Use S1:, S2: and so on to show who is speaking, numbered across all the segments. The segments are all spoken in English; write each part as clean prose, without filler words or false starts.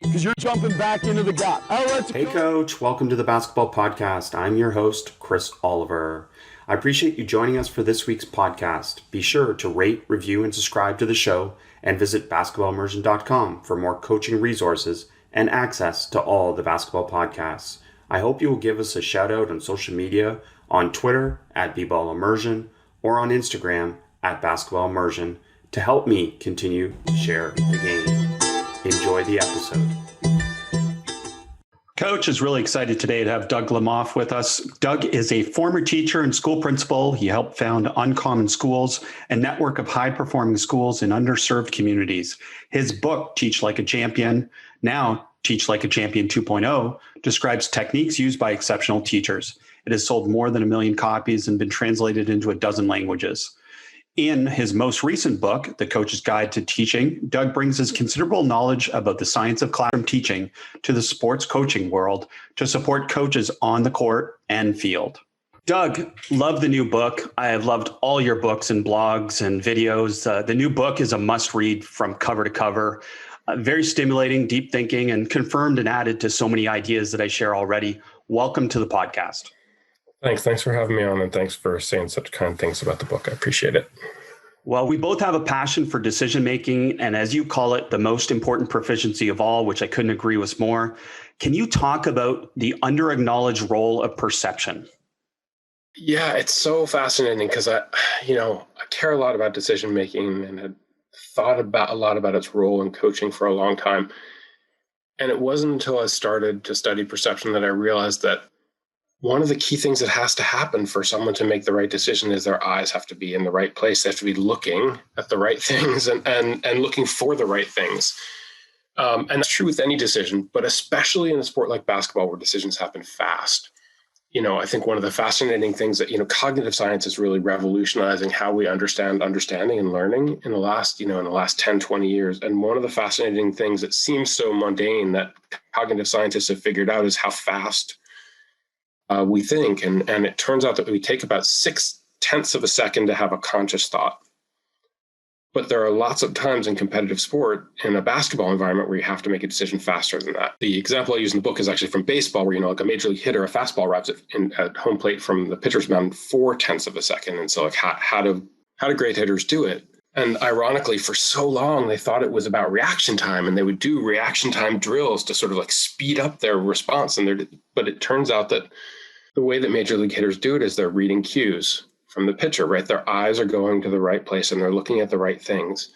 S1: Because you're jumping back into the gap.
S2: Hey coach, welcome to the Basketball Podcast. I'm your host, Chris Oliver. I appreciate you joining us for this week's podcast. Be sure to rate, review, and subscribe to the show, and visit basketballimmersion.com for more coaching resources and access to all the basketball podcasts. I hope you will give us a shout out on social media, on Twitter at @BBallImmersion, or on Instagram at @BasketballImmersion to help me continue to share the game. Enjoy the episode.
S3: Coach is really excited today to have Doug Lemov with us. Doug is a former teacher and school principal. He helped found Uncommon Schools, a network of high-performing schools in underserved communities. His book, Teach Like a Champion, now Teach Like a Champion 2.0, describes techniques used by exceptional teachers. It has sold more than 1 million copies and been translated into a dozen languages. In his most recent book, The Coach's Guide to Teaching, Doug brings his considerable knowledge about the science of classroom teaching to the sports coaching world to support coaches on the court and field. Doug, love the new book. I have loved all your books and blogs and videos. The new book is a must-read from cover to cover. Very stimulating, deep thinking, and confirmed and added to so many ideas that I share already. Welcome to the podcast.
S4: Thanks for having me on, and thanks for saying such kind things about the book. I appreciate it.
S3: Well, we both have a passion for decision making, and as you call it, the most important proficiency of all, which I couldn't agree with more. Can you talk about the under-acknowledged role of perception?
S4: Yeah, it's so fascinating because I care a lot about decision making and had thought about a lot about its role in coaching for a long time. And it wasn't until I started to study perception that I realized that one of the key things that has to happen for someone to make the right decision is their eyes have to be in the right place. They have to be looking at the right things and looking for the right things. And that's true with any decision, but especially in a sport like basketball where decisions happen fast. I think one of the fascinating things that, cognitive science is really revolutionizing how we understand understanding and learning in the last 10, 20 years. And one of the fascinating things that seems so mundane that cognitive scientists have figured out is how fast we think. And it turns out that we take about 0.6 of a second to have a conscious thought. But there are lots of times in competitive sport in a basketball environment where you have to make a decision faster than that. The example I use in the book is actually from baseball, where, like a major league hitter, a fastball arrives at home plate from the pitcher's mound 0.4 of a second. And so how do great hitters do it? And ironically, for so long, they thought it was about reaction time, and they would do reaction time drills to sort of like speed up their response. But it turns out that the way that major league hitters do it is they're reading cues from the pitcher, right? Their eyes are going to the right place and they're looking at the right things,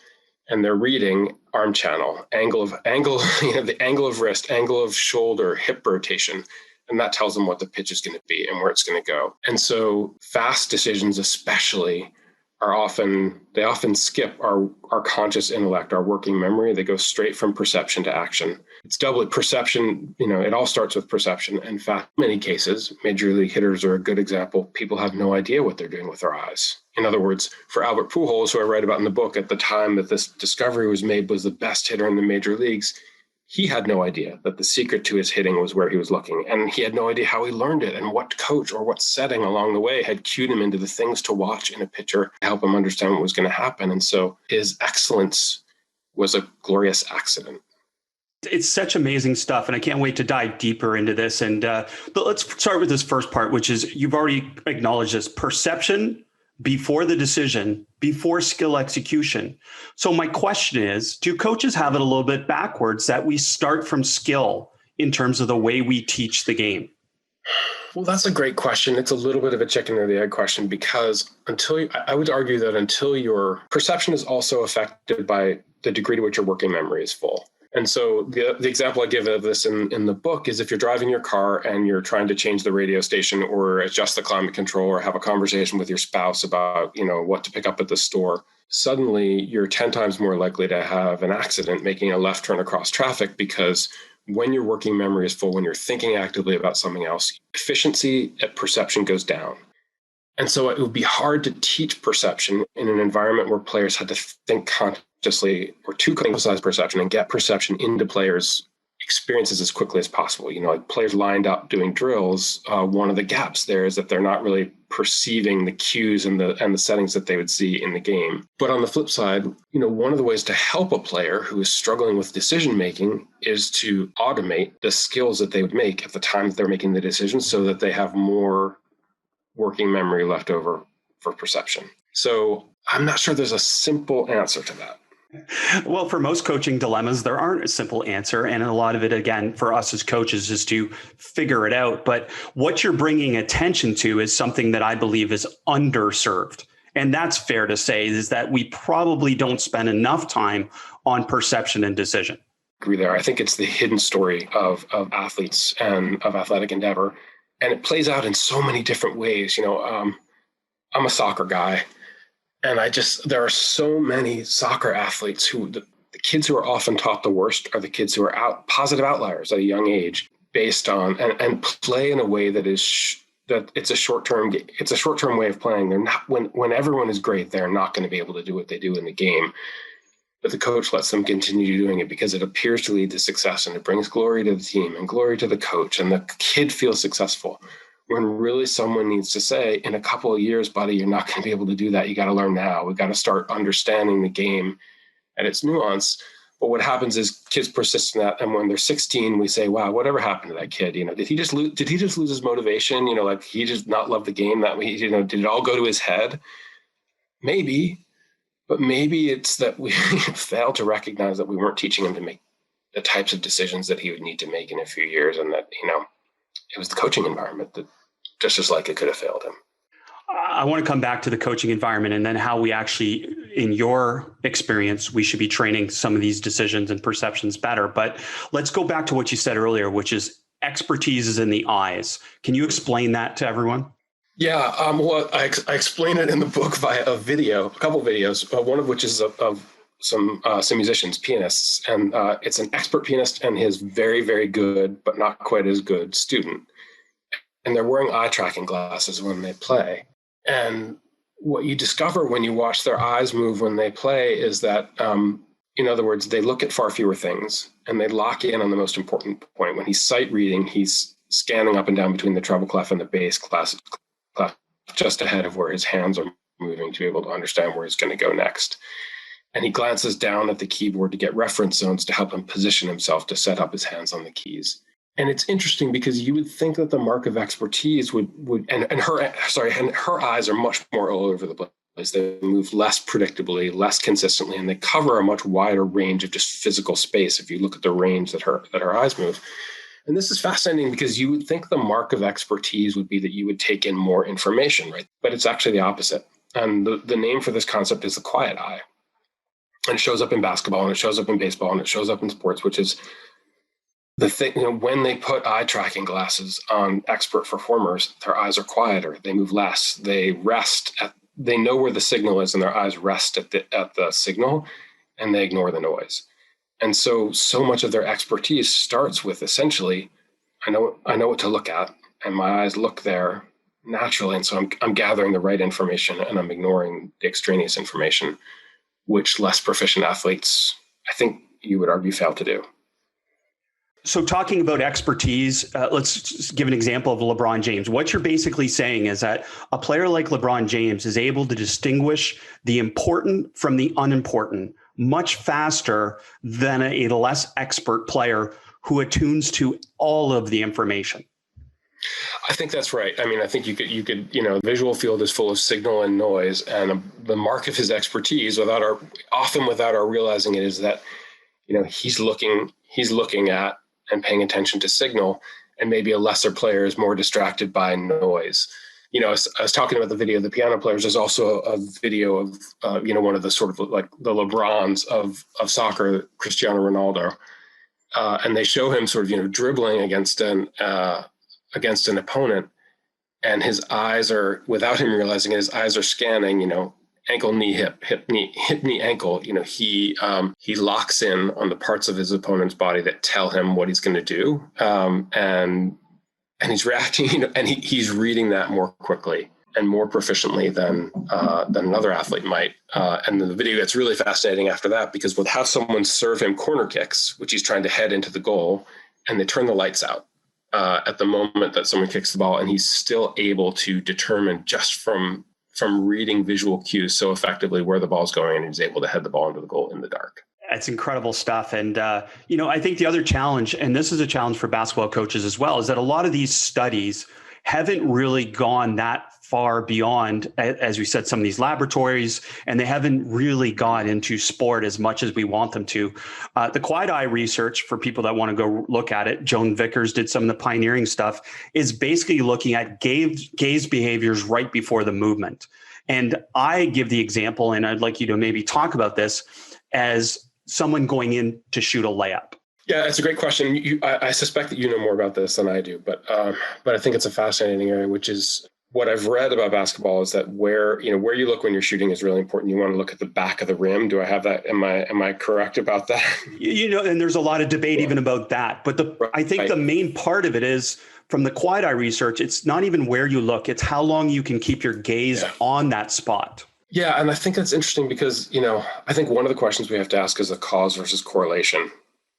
S4: and they're reading arm channel, angle, the angle of wrist, angle of shoulder, hip rotation. And that tells them what the pitch is going to be and where it's going to go. And so fast decisions, especially, they often skip our conscious intellect, our working memory. They go straight from perception to action. It's doubly perception. It all starts with perception. In fact, in many cases, major league hitters are a good example. People have no idea what they're doing with their eyes. In other words, for Albert Pujols, who I write about in the book, at the time that this discovery was made, was the best hitter in the major leagues. He had no idea that the secret to his hitting was where he was looking. And he had no idea how he learned it and what coach or what setting along the way had cued him into the things to watch in a pitcher to help him understand what was going to happen. And so his excellence was a glorious accident.
S3: It's such amazing stuff, and I can't wait to dive deeper into this. But let's start with this first part, which is you've already acknowledged this: perception before the decision, before skill execution. So my question is, do coaches have it a little bit backwards, that we start from skill in terms of the way we teach the game?
S4: Well, that's a great question. It's a little bit of a chicken or the egg question, because I would argue that until your perception is also affected by the degree to which your working memory is full. And so the example I give of this in the book is if you're driving your car and you're trying to change the radio station or adjust the climate control or have a conversation with your spouse about, what to pick up at the store, suddenly you're 10 times more likely to have an accident making a left turn across traffic, because when your working memory is full, when you're thinking actively about something else, efficiency at perception goes down. And so it would be hard to teach perception in an environment where players had to think consciously or to emphasize perception and get perception into players' experiences as quickly as possible. Like players lined up doing drills, one of the gaps there is that they're not really perceiving the cues and the settings that they would see in the game. But on the flip side, one of the ways to help a player who is struggling with decision making is to automate the skills that they would make at the time that they're making the decision, so that they have more working memory left over for perception. So I'm not sure there's a simple answer to that.
S3: Well, for most coaching dilemmas, there aren't a simple answer. And a lot of it, again, for us as coaches is to figure it out. But what you're bringing attention to is something that I believe is underserved. And that's fair to say, is that we probably don't spend enough time on perception and decision.
S4: Agree there. I think it's the hidden story of athletes and of athletic endeavor. And it plays out in so many different ways. I'm a soccer guy. And there are so many soccer athletes who, the kids who are often taught the worst are the kids who are positive outliers at a young age, based on, and play in a way that it's a short-term way of playing. They're not, when everyone is great, they're not going to be able to do what they do in the game. But the coach lets them continue doing it because it appears to lead to success, and it brings glory to the team and glory to the coach, and the kid feels successful. When really someone needs to say, in a couple of years, buddy, you're not going to be able to do that. You got to learn now. We've got to start understanding the game and its nuance. But what happens is kids persist in that. And when they're 16, we say, wow, whatever happened to that kid? Did he just lose his motivation? Like he just not love the game that we, did it all go to his head? Maybe, but maybe it's that we failed to recognize that we weren't teaching him to make the types of decisions that he would need to make in a few years. And that, it was the coaching environment that just as likely could have failed him.
S3: I want to come back to the coaching environment and then how we actually, in your experience, we should be training some of these decisions and perceptions better. But let's go back to what you said earlier, which is expertise is in the eyes. Can you explain that to everyone?
S4: Yeah, well, I explain it in the book via a couple videos, one of which is of some musicians, pianists, and it's an expert pianist and his very, very good, but not quite as good student. And they're wearing eye tracking glasses when they play. And what you discover when you watch their eyes move when they play is that, in other words, they look at far fewer things and they lock in on the most important point. When he's sight reading, he's scanning up and down between the treble clef and the bass clef just ahead of where his hands are moving to be able to understand where he's going to go next. And he glances down at the keyboard to get reference zones to help him position himself to set up his hands on the keys. And it's interesting because you would think that the mark of expertise would her eyes are much more all over the place. They move less predictably, less consistently, and they cover a much wider range of just physical space if you look at the range that her eyes move. And this is fascinating because you would think the mark of expertise would be that you would take in more information, right? But it's actually the opposite. And the name for this concept is the quiet eye. And it shows up in basketball, and it shows up in baseball, and it shows up in sports, which is the thing, when they put eye tracking glasses on expert performers, their eyes are quieter. They move less. They they know where the signal is, and their eyes rest at the signal, and they ignore the noise. And so much of their expertise starts with essentially, I know what to look at, and my eyes look there naturally. And so I'm gathering the right information, and I'm ignoring the extraneous information, which less proficient athletes, I think you would argue, fail to do.
S3: So talking about expertise, let's just give an example of LeBron James. What you're basically saying is that a player like LeBron James is able to distinguish the important from the unimportant much faster than a less expert player who attunes to all of the information.
S4: I think that's right. I mean, I think you could, the visual field is full of signal and noise, and the mark of his expertise, often without our realizing it, is that, he's looking at and paying attention to signal, and maybe a lesser player is more distracted by noise. I was talking about the video of the piano players. There's also a video of, one of the sort of like the LeBrons of soccer, Cristiano Ronaldo, and they show him sort of, dribbling against an opponent, and his eyes are, without him realizing it, his eyes are scanning, ankle, knee, hip, knee, ankle. He locks in on the parts of his opponent's body that tell him what he's going to do, and he's reacting, and he's reading that more quickly and more proficiently than another athlete might. And then the video gets really fascinating after that, because we'll have someone serve him corner kicks, which he's trying to head into the goal, and they turn the lights out. at the moment that someone kicks the ball, and he's still able to determine just from reading visual cues so effectively where the ball's going, and he's able to head the ball into the goal in the dark.
S3: That's incredible stuff. And, I think the other challenge, and this is a challenge for basketball coaches as well, is that a lot of these studies haven't really gone that far beyond, as we said, some of these laboratories, and they haven't really gone into sport as much as we want them to. The Quiet Eye research, for people that want to go look at it, Joan Vickers did some of the pioneering stuff, is basically looking at gaze behaviors right before the movement. And I give the example, and I'd like you to maybe talk about this, as someone going in to shoot a layup.
S4: Yeah, that's a great question. I suspect that you know more about this than I do, but I think it's a fascinating area, which is what I've read about basketball is that where you look when you're shooting is really important. You want to look at the back of the rim. Do I have that? Am I correct about that?
S3: And there's a lot of debate even about that. But I think the main part of it is, from the Quiet Eye research, it's not even where you look, it's how long you can keep your gaze on that spot.
S4: Yeah, and I think that's interesting because, I think one of the questions we have to ask is the cause versus correlation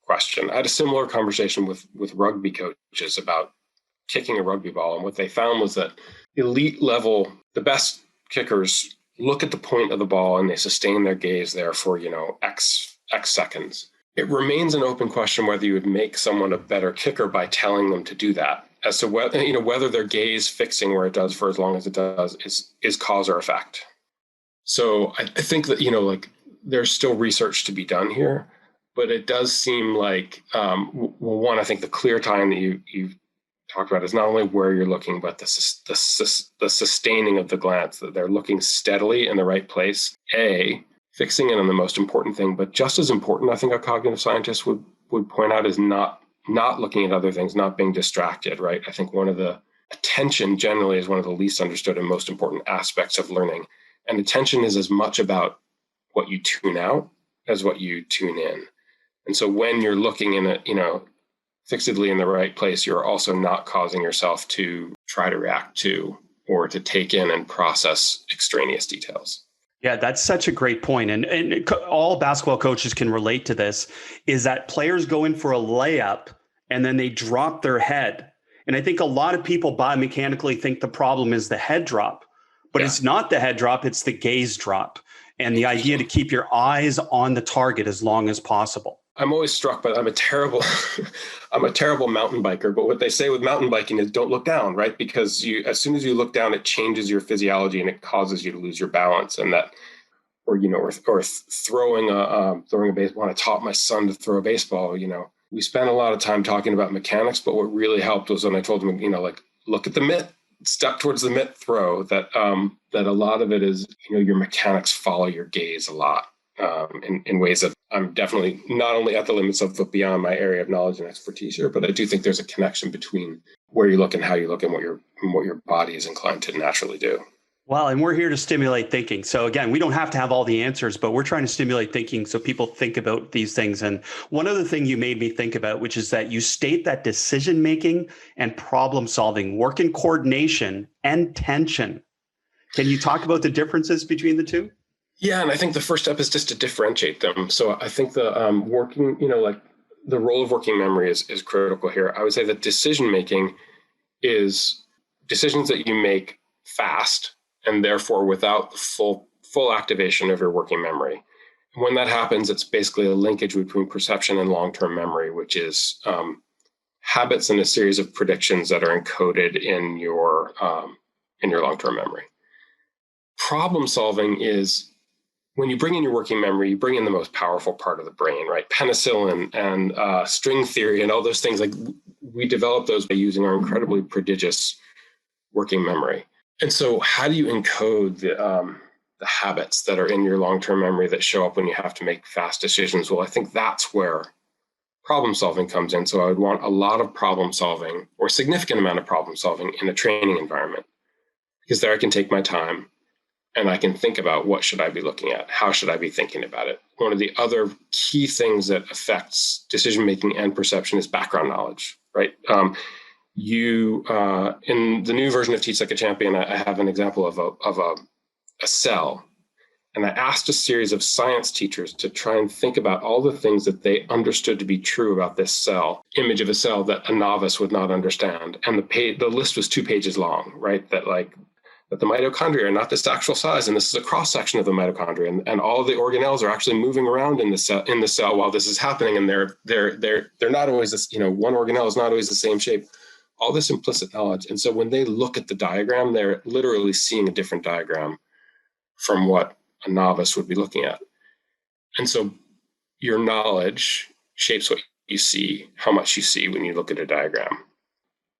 S4: question. I had a similar conversation with rugby coaches about kicking a rugby ball, and what they found was that elite level, the best kickers look at the point of the ball and they sustain their gaze there for, X seconds. It remains an open question whether you would make someone a better kicker by telling them to do that, as to whether their gaze fixing where it does for as long as it does is cause or effect. So I think that, there's still research to be done here, but it does seem like, one, I think the clear time that you've talked about is not only where you're looking, but the sustaining of the glance, that they're looking steadily in the right place, fixing in on the most important thing. But just as important, I think a cognitive scientist would point out, is not looking at other things, not being distracted, right? I think attention generally is one of the least understood and most important aspects of learning. And attention is as much about what you tune out as what you tune in. And so when you're looking in it, fixedly in the right place, you're also not causing yourself to try to react to or to take in and process extraneous details.
S3: Yeah, that's such a great point. And all basketball coaches can relate to this, is that players go in for a layup and then they drop their head. And I think a lot of people biomechanically think the problem is the head drop. But it's not the head drop, it's the gaze drop. And the idea to keep your eyes on the target as long as possible.
S4: I'm always struck by, I'm a terrible mountain biker, but what they say with mountain biking is don't look down, right? Because as soon as you look down, it changes your physiology and it causes you to lose your balance. And that, or throwing a baseball. When I taught my son to throw a baseball, we spent a lot of time talking about mechanics, but what really helped was when I told him, look at the mitt, step towards the mitt, throw, that a lot of it is, your mechanics follow your gaze a lot in ways that I'm definitely not only at the limits of, but beyond my area of knowledge and expertise here, but I do think there's a connection between where you look and how you look and what your body is inclined to naturally do.
S3: Well, and we're here to stimulate thinking. So again, we don't have to have all the answers, but we're trying to stimulate thinking so people think about these things. And one other thing you made me think about, which is that you state that decision-making and problem-solving work in coordination and tension. Can you talk about the differences between the two?
S4: Yeah, and I think the first step is just to differentiate them. So I think the the role of working memory is critical here. I would say that decision-making is decisions that you make fast, and therefore without the full activation of your working memory. And when that happens, it's basically a linkage between perception and long-term memory, which is habits and a series of predictions that are encoded in your long-term memory. Problem solving is when you bring in your working memory, you bring in the most powerful part of the brain, right? Penicillin and string theory and all those things. Like, we develop those by using our incredibly prodigious working memory. And so how do you encode the habits that are in your long-term memory that show up when you have to make fast decisions? Well, I think that's where problem solving comes in. So I would want a lot of problem solving, or a significant amount of problem solving, in a training environment, because there I can take my time and I can think about, what should I be looking at? How should I be thinking about it? One of the other key things that affects decision-making and perception is background knowledge, right? In the new version of Teach Like a Champion, I have an example of a cell. And I asked a series of science teachers to try and think about all the things that they understood to be true about this cell, image of a cell that a novice would not understand. And the list was 2 pages long, right? That the mitochondria are not this actual size, and this is a cross section of the mitochondria, and all of the organelles are actually moving around in the cell while this is happening, and they're not always this. One organelle is not always the same shape. All this implicit knowledge, and so when they look at the diagram, they're literally seeing a different diagram from what a novice would be looking at. And so your knowledge shapes what you see, how much you see when you look at a diagram.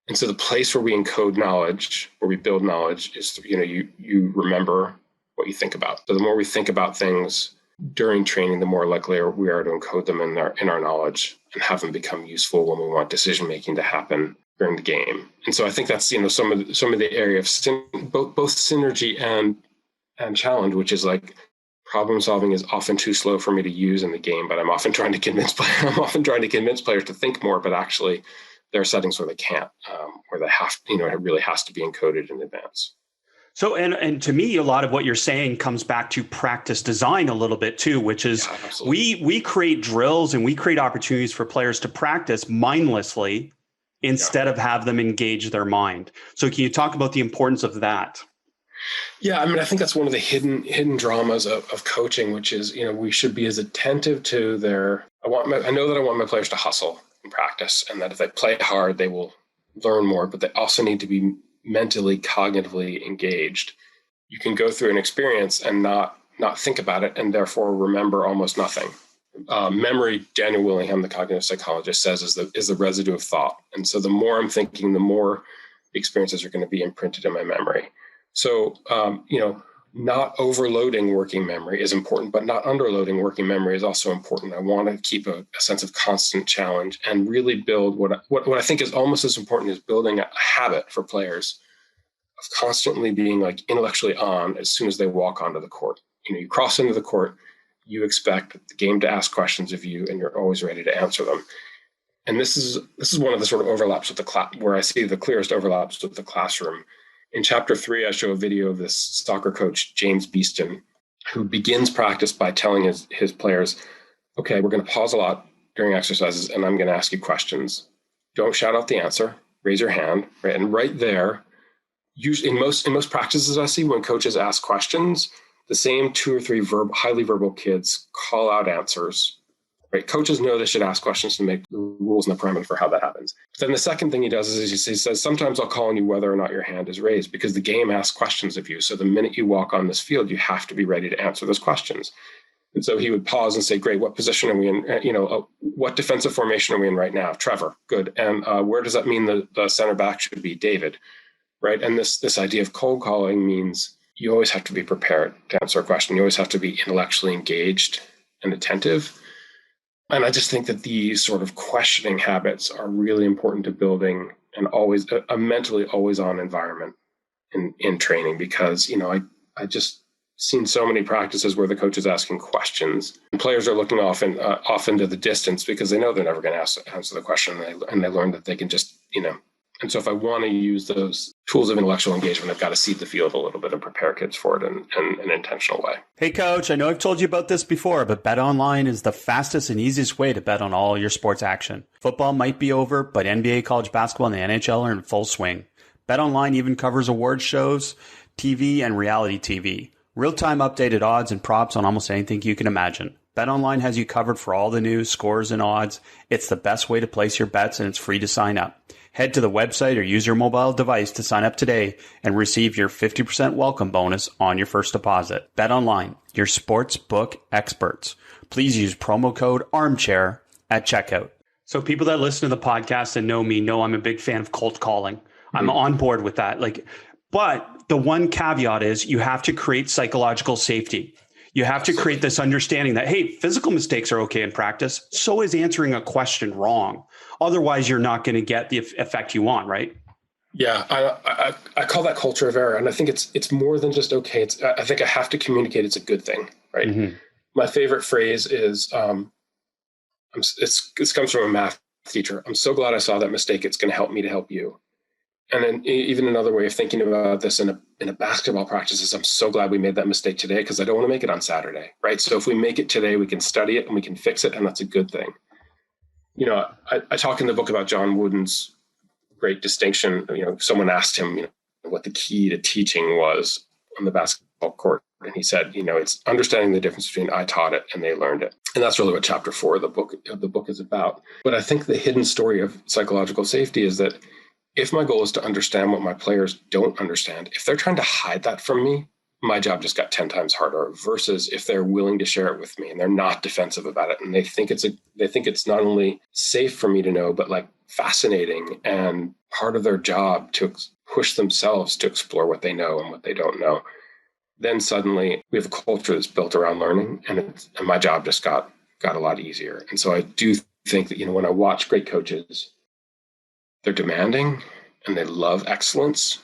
S4: And so the place where we encode knowledge, where we build knowledge, is you remember what you think about. So the more we think about things during training, the more likely we are to encode them in our knowledge and have them become useful when we want decision making to happen during the game. And so I think that's some of the area of both synergy and challenge, which is like problem solving is often too slow for me to use in the game, but I'm often trying to convince players to think more, but actually there are settings where they can't, where they have, it really has to be encoded in advance.
S3: So, and to me, a lot of what you're saying comes back to practice design a little bit too, which is we create drills and we create opportunities for players to practice mindlessly instead of have them engage their mind. So can you talk about the importance of that?
S4: Yeah, I think that's one of the hidden dramas of coaching, which is, we should be as attentive to I know that I want my players to hustle and practice, and that if they play hard, they will learn more, but they also need to be mentally, cognitively engaged. You can go through an experience and not think about it, and therefore remember almost nothing. Memory, Daniel Willingham, the cognitive psychologist, says is the residue of thought. And so the more I'm thinking, the more the experiences are going to be imprinted in my memory. So, not overloading working memory is important, but not underloading working memory is also important. I want to keep a sense of constant challenge and really build what I think is almost as important as building a habit for players of constantly being like intellectually on as soon as they walk onto the court. You cross into the court, you expect the game to ask questions of you, and you're always ready to answer them. And this is one of the sort of overlaps with the class, where I see the clearest overlaps with the classroom. In chapter 3, I show a video of this soccer coach, James Beeston, who begins practice by telling his players, okay, we're going to pause a lot during exercises, and I'm going to ask you questions. Don't shout out the answer. Raise your hand. Right? And right there, usually in most practices I see, when coaches ask questions, the same 2 or 3 highly verbal kids call out answers. Right? Coaches know they should ask questions to make the rules and the parameters for how that happens. But then the second thing he does is he says, sometimes I'll call on you whether or not your hand is raised, because the game asks questions of you. So the minute you walk on this field, you have to be ready to answer those questions. And so he would pause and say, great, what position are we in? What defensive formation are we in right now? Trevor, good. And where does that mean the center back should be? David, right? And this idea of cold calling means you always have to be prepared to answer a question. You always have to be intellectually engaged and attentive. And I just think that these sort of questioning habits are really important to building and always a mentally always on environment in training, because, I just seen so many practices where the coach is asking questions and players are looking off into the distance because they know they're never going to answer the question, and they learn that they can just, And so if I want to use those tools of intellectual engagement, I've got to seed the field a little bit and prepare kids for it in an intentional way.
S3: Hey, Coach, I know I've told you about this before, but BetOnline is the fastest and easiest way to bet on all your sports action. Football might be over, but NBA, college basketball, and the NHL are in full swing. BetOnline even covers award shows, TV, and reality TV. Real-time updated odds and props on almost anything you can imagine. BetOnline has you covered for all the news, scores, and odds. It's the best way to place your bets, and it's free to sign up. Head to the website or use your mobile device to sign up today and receive your 50% welcome bonus on your first deposit. BetOnline, your sports book experts. Please use promo code ARMCHAIR at checkout. So people that listen to the podcast and know me know I'm a big fan of cold calling. I'm on board with that. But the one caveat is you have to create psychological safety. You have to create this understanding that, hey, physical mistakes are okay in practice. So is answering a question wrong. Otherwise, you're not going to get the effect you want, right?
S4: Yeah, I call that culture of error. And I think it's more than just okay. I think I have to communicate it's a good thing, right? Mm-hmm. My favorite phrase is, this comes from a math teacher. I'm so glad I saw that mistake. It's going to help me to help you. And then even another way of thinking about this in a basketball practice is I'm so glad we made that mistake today because I don't want to make it on Saturday, right? So if we make it today, we can study it and we can fix it, and that's a good thing. I talk in the book about John Wooden's great distinction. Someone asked him, what the key to teaching was on the basketball court. And he said, it's understanding the difference between I taught it and they learned it. And that's really what chapter 4 of the book is about. But I think the hidden story of psychological safety is that if my goal is to understand what my players don't understand, if they're trying to hide that from me, my job just got 10 times harder, versus if they're willing to share it with me and they're not defensive about it. And they think it's not only safe for me to know, but like fascinating and part of their job to push themselves to explore what they know and what they don't know. Then suddenly we have a culture that's built around learning, and my job just got a lot easier. And so I do think that, when I watch great coaches, they're demanding and they love excellence.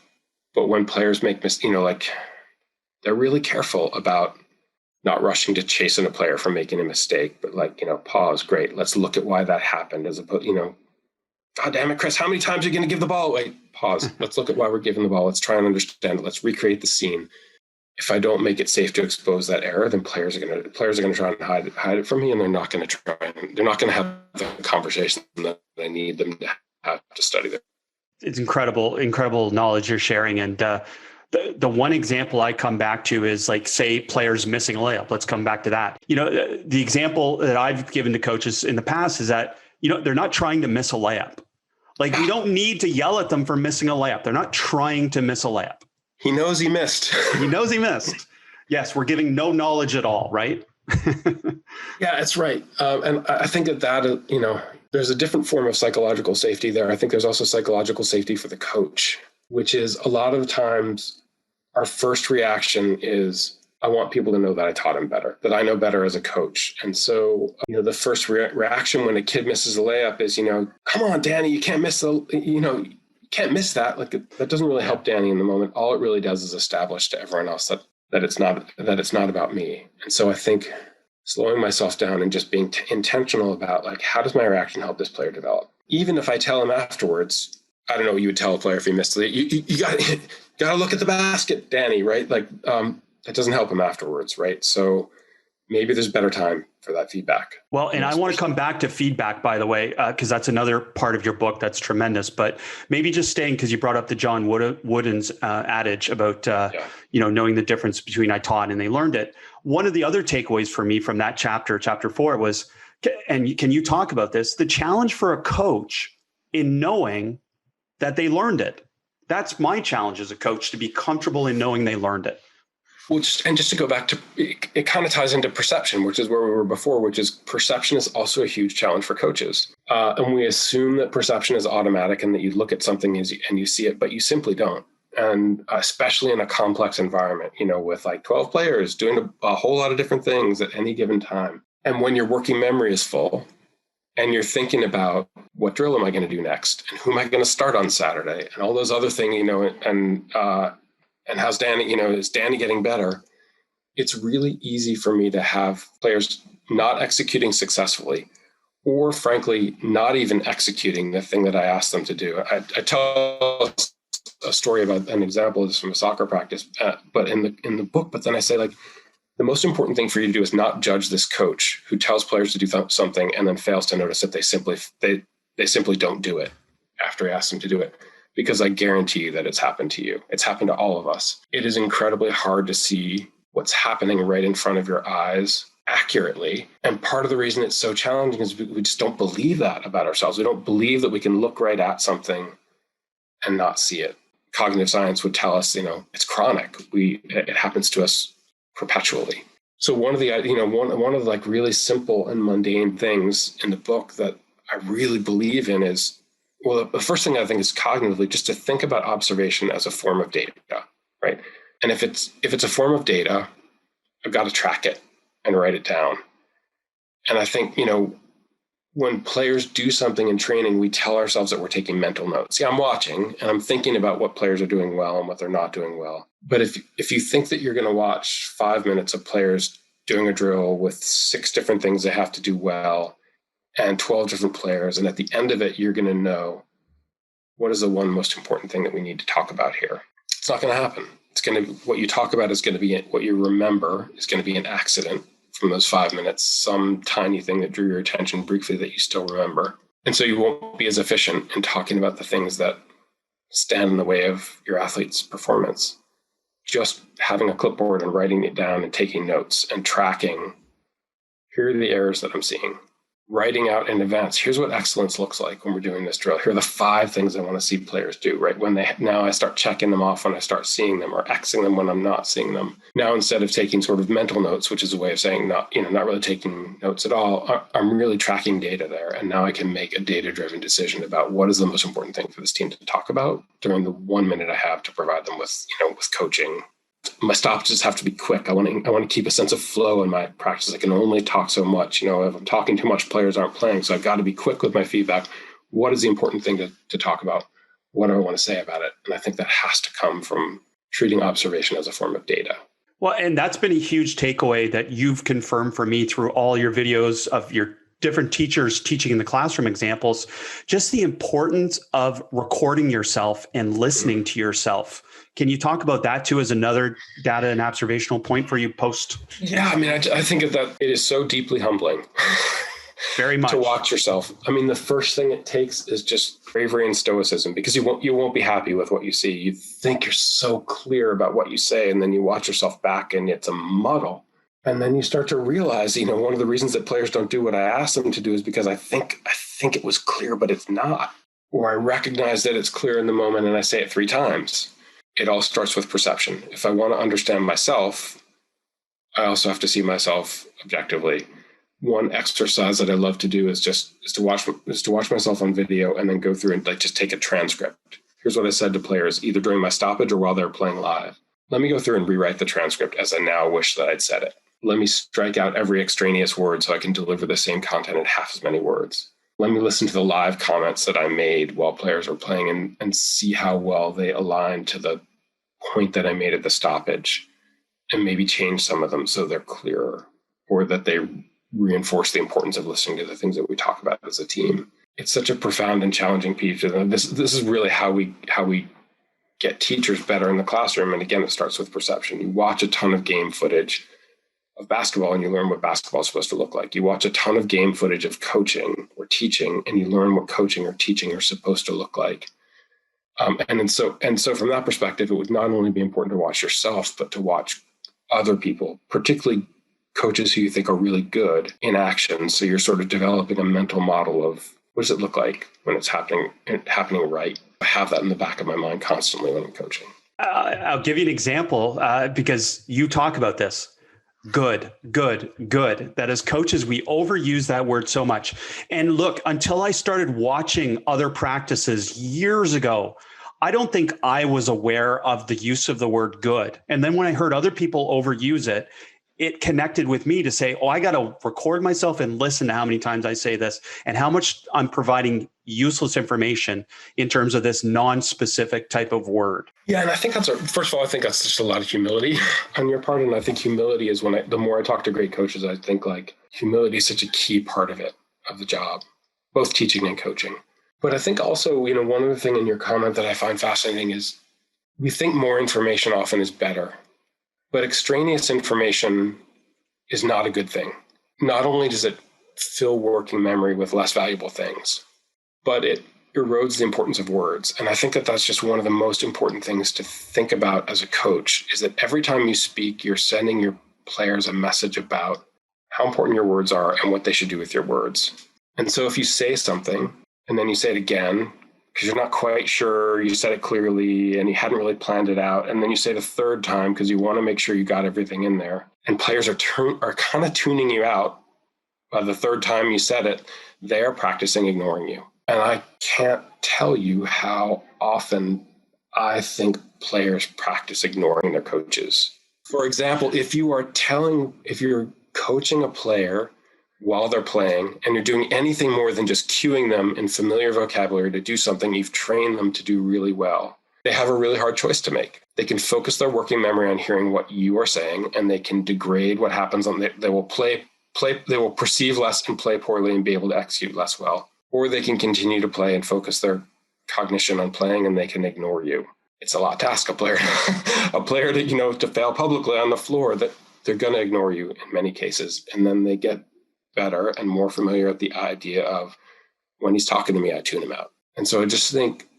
S4: But when players make mistakes, they're really careful about not rushing to chasing a player for making a mistake, but pause, great. Let's look at why that happened as opposed, God damn it, Chris, how many times are you going to give the ball away? Pause. Let's look at why we're giving the ball. Let's try and understand it. Let's recreate the scene. If I don't make it safe to expose that error, then players are going to try and hide it from me, and they're not going to have the conversation that I need them to have to study there.
S3: It's incredible knowledge you're sharing. And the one example I come back to is say players missing a layup. Let's come back to that. The example that I've given to coaches in the past is that, they're not trying to miss a layup. We don't need to yell at them for missing a layup. They're not trying to miss a layup.
S4: He knows he missed.
S3: He knows he missed. Yes, we're giving no knowledge at all, right?
S4: Yeah, that's right. And I think that, there's a different form of psychological safety there. I think there's also psychological safety for the coach, which is a lot of times our first reaction is, I want people to know that I taught him better, that I know better as a coach. And so, the first reaction when a kid misses a layup is, come on, Danny, you can't miss you can't miss that. That doesn't really help Danny in the moment. All it really does is establish to everyone else that it's not about me. And so I think slowing myself down and just being intentional about how does my reaction help this player develop? Even if I tell him afterwards, I don't know what you would tell a player if he missed it. You got to look at the basket, Danny, right? That doesn't help him afterwards, right? So maybe there's better time for that feedback.
S3: Well, and I want to come back to feedback, by the way, because that's another part of your book that's tremendous. But maybe just staying, because you brought up the John Wooden's adage about knowing the difference between I taught and they learned it. One of the other takeaways for me from that chapter 4, was, and can you talk about this, the challenge for a coach in knowing that they learned it. That's my challenge as a coach, to be comfortable in knowing they learned it.
S4: Well, just to go back to, it kind of ties into perception, which is where we were before, which is perception is also a huge challenge for coaches. And we assume that perception is automatic and that you look at something and you see it, but you simply don't. And especially in a complex environment, with 12 players doing a whole lot of different things at any given time. And when your working memory is full and you're thinking about what drill am I going to do next? And who am I going to start on Saturday? And all those other things, and how's Danny, is Danny getting better? It's really easy for me to have players not executing successfully, or frankly, not even executing the thing that I asked them to do. I tell a story about an example of this from a soccer practice, but in the book, but then I say the most important thing for you to do is not judge this coach who tells players to do something and then fails to notice that they simply don't do it after he asks them to do it. Because I guarantee you that it's happened to you. It's happened to all of us. It is incredibly hard to see what's happening right in front of your eyes accurately. And part of the reason it's so challenging is we just don't believe that about ourselves. We don't believe that we can look right at something and not see it. Cognitive science would tell us, it's chronic. It happens to us perpetually. So one of the, one of the really simple and mundane things in the book that I really believe in is, well, the first thing I think is cognitively just to think about observation as a form of data, right? And if it's a form of data, I've got to track it and write it down. And I think, when players do something in training, we tell ourselves that we're taking mental notes. Yeah, I'm watching and I'm thinking about what players are doing well and what they're not doing well. But if you think that you're going to watch 5 minutes of players doing a drill with 6 different things they have to do well, and 12 different players, and at the end of it, you're going to know what is the one most important thing that we need to talk about here? It's not going to happen. What you talk about is going to be, what you remember is going to be an accident from those 5 minutes, some tiny thing that drew your attention briefly that you still remember. And so you won't be as efficient in talking about the things that stand in the way of your athlete's performance. Just having a clipboard and writing it down and taking notes and tracking, here are the errors that I'm seeing. Writing out in advance, here's what excellence looks like when we're doing this drill. Here are the 5 things I want to see players do, right? Now I start checking them off when I start seeing them, or Xing them when I'm not seeing them. Now, instead of taking sort of mental notes, which is a way of saying not really taking notes at all, I'm really tracking data there. And now I can make a data-driven decision about what is the most important thing for this team to talk about during the 1 minute I have to provide them with coaching. My stoppages have to be quick. I want to keep a sense of flow in my practice. I can only talk so much. If I'm talking too much, players aren't playing. So I've got to be quick with my feedback. What is the important thing to talk about? What do I want to say about it? And I think that has to come from treating observation as a form of data.
S3: Well, and that's been a huge takeaway that you've confirmed for me through all your videos of your different teachers teaching in the classroom examples, just the importance of recording yourself and listening to yourself. Can you talk about that too as another data and observational point for you post?
S4: Yeah, I think that it is so deeply humbling.
S3: Very much.
S4: To watch yourself. The first thing it takes is just bravery and stoicism, because you won't be happy with what you see. You think you're so clear about what you say, and then you watch yourself back and it's a muddle. And then you start to realize, one of the reasons that players don't do what I ask them to do is because I think it was clear, but it's not. Or I recognize that it's clear in the moment and I say it 3 times. It all starts with perception. If I want to understand myself, I also have to see myself objectively. One exercise that I love to do is to watch myself on video and then go through and just take a transcript. Here's what I said to players, either during my stoppage or while they're playing live. Let me go through and rewrite the transcript as I now wish that I'd said it. Let me strike out every extraneous word so I can deliver the same content in half as many words. Let me listen to the live comments that I made while players were playing and see how well they align to the point that I made at the stoppage, and maybe change some of them so they're clearer, or that they reinforce the importance of listening to the things that we talk about as a team. It's such a profound and challenging piece. This is really how we get teachers better in the classroom. And again, it starts with perception. You watch a ton of game footage of basketball and you learn what basketball is supposed to look like. You watch a ton of game footage of coaching or teaching and you learn what coaching or teaching are supposed to look like. And so from that perspective, it would not only be important to watch yourself, but to watch other people, particularly coaches who you think are really good in action. So you're sort of developing a mental model of what does it look like when it's happening right. I have that in the back of my mind constantly when I'm coaching.
S3: I'll give you an example because you talk about this. Good. That as coaches, we overuse that word so much. And look, until I started watching other practices years ago, I don't think I was aware of the use of the word good. And then when I heard other people overuse it, it connected with me to say, I got to record myself and listen to how many times I say this and how much I'm providing useless information in terms of this non-specific type of word.
S4: Yeah, and I think first of all, I think that's just a lot of humility on your part. And I think humility is the more I talk to great coaches, I think humility is such a key part of the job, both teaching and coaching. But I think also, one other thing in your comment that I find fascinating is we think more information often is better. But extraneous information is not a good thing. Not only does it fill working memory with less valuable things, but it erodes the importance of words. And I think that that's just one of the most important things to think about as a coach, is that every time you speak, you're sending your players a message about how important your words are and what they should do with your words. And so if you say something and then you say it again, because you're not quite sure, you said it clearly and you hadn't really planned it out. And then you say it a third time because you want to make sure you got everything in there. And players are kind of tuning you out. By the third time you said it, they're practicing ignoring you. And I can't tell you how often I think players practice ignoring their coaches. For example, if you're coaching a player while they're playing and you're doing anything more than just cueing them in familiar vocabulary to do something you've trained them to do really well, they have a really hard choice to make. They can focus their working memory on hearing what you are saying, and they can degrade what happens they will they will perceive less and play poorly and be able to execute less well. Or they can continue to play and focus their cognition on playing and they can ignore you. It's a lot to ask a player, to fail publicly on the floor, that they're going to ignore you in many cases. And then they get better and more familiar with the idea of, when he's talking to me, I tune him out. And so I just think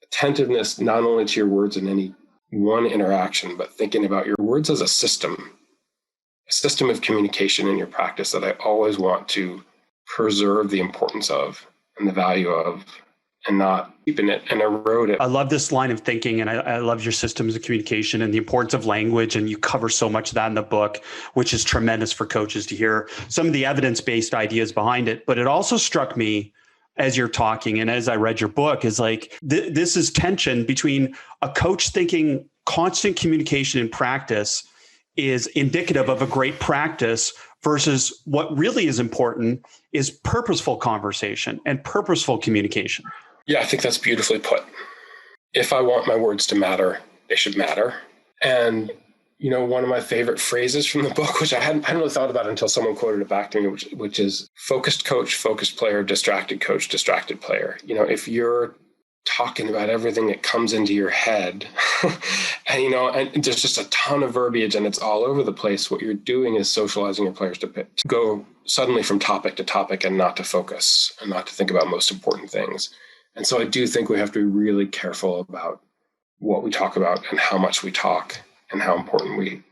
S4: attentiveness, not only to your words in any one interaction, but thinking about your words as a system of communication in your practice that I always want to preserve the importance of and the value of, and not keeping it and erode it.
S3: I love this line of thinking, and I love your systems of communication and the importance of language. And you cover so much of that in the book, which is tremendous for coaches to hear some of the evidence-based ideas behind it. But it also struck me as you're talking, and as I read your book, is like, this is tension between a coach thinking constant communication in practice is indicative of a great practice versus what really is important is purposeful conversation and purposeful communication.
S4: Yeah, I think that's beautifully put. If I want my words to matter, they should matter. And, one of my favorite phrases from the book, which I hadn't really thought about until someone quoted it back to me, which is focused coach, focused player, distracted coach, distracted player. If you're talking about everything that comes into your head and there's just a ton of verbiage and it's all over the place, what you're doing is socializing your players to go suddenly from topic to topic and not to focus and not to think about most important things. And so I do think we have to be really careful about what we talk about and how much we talk and how important we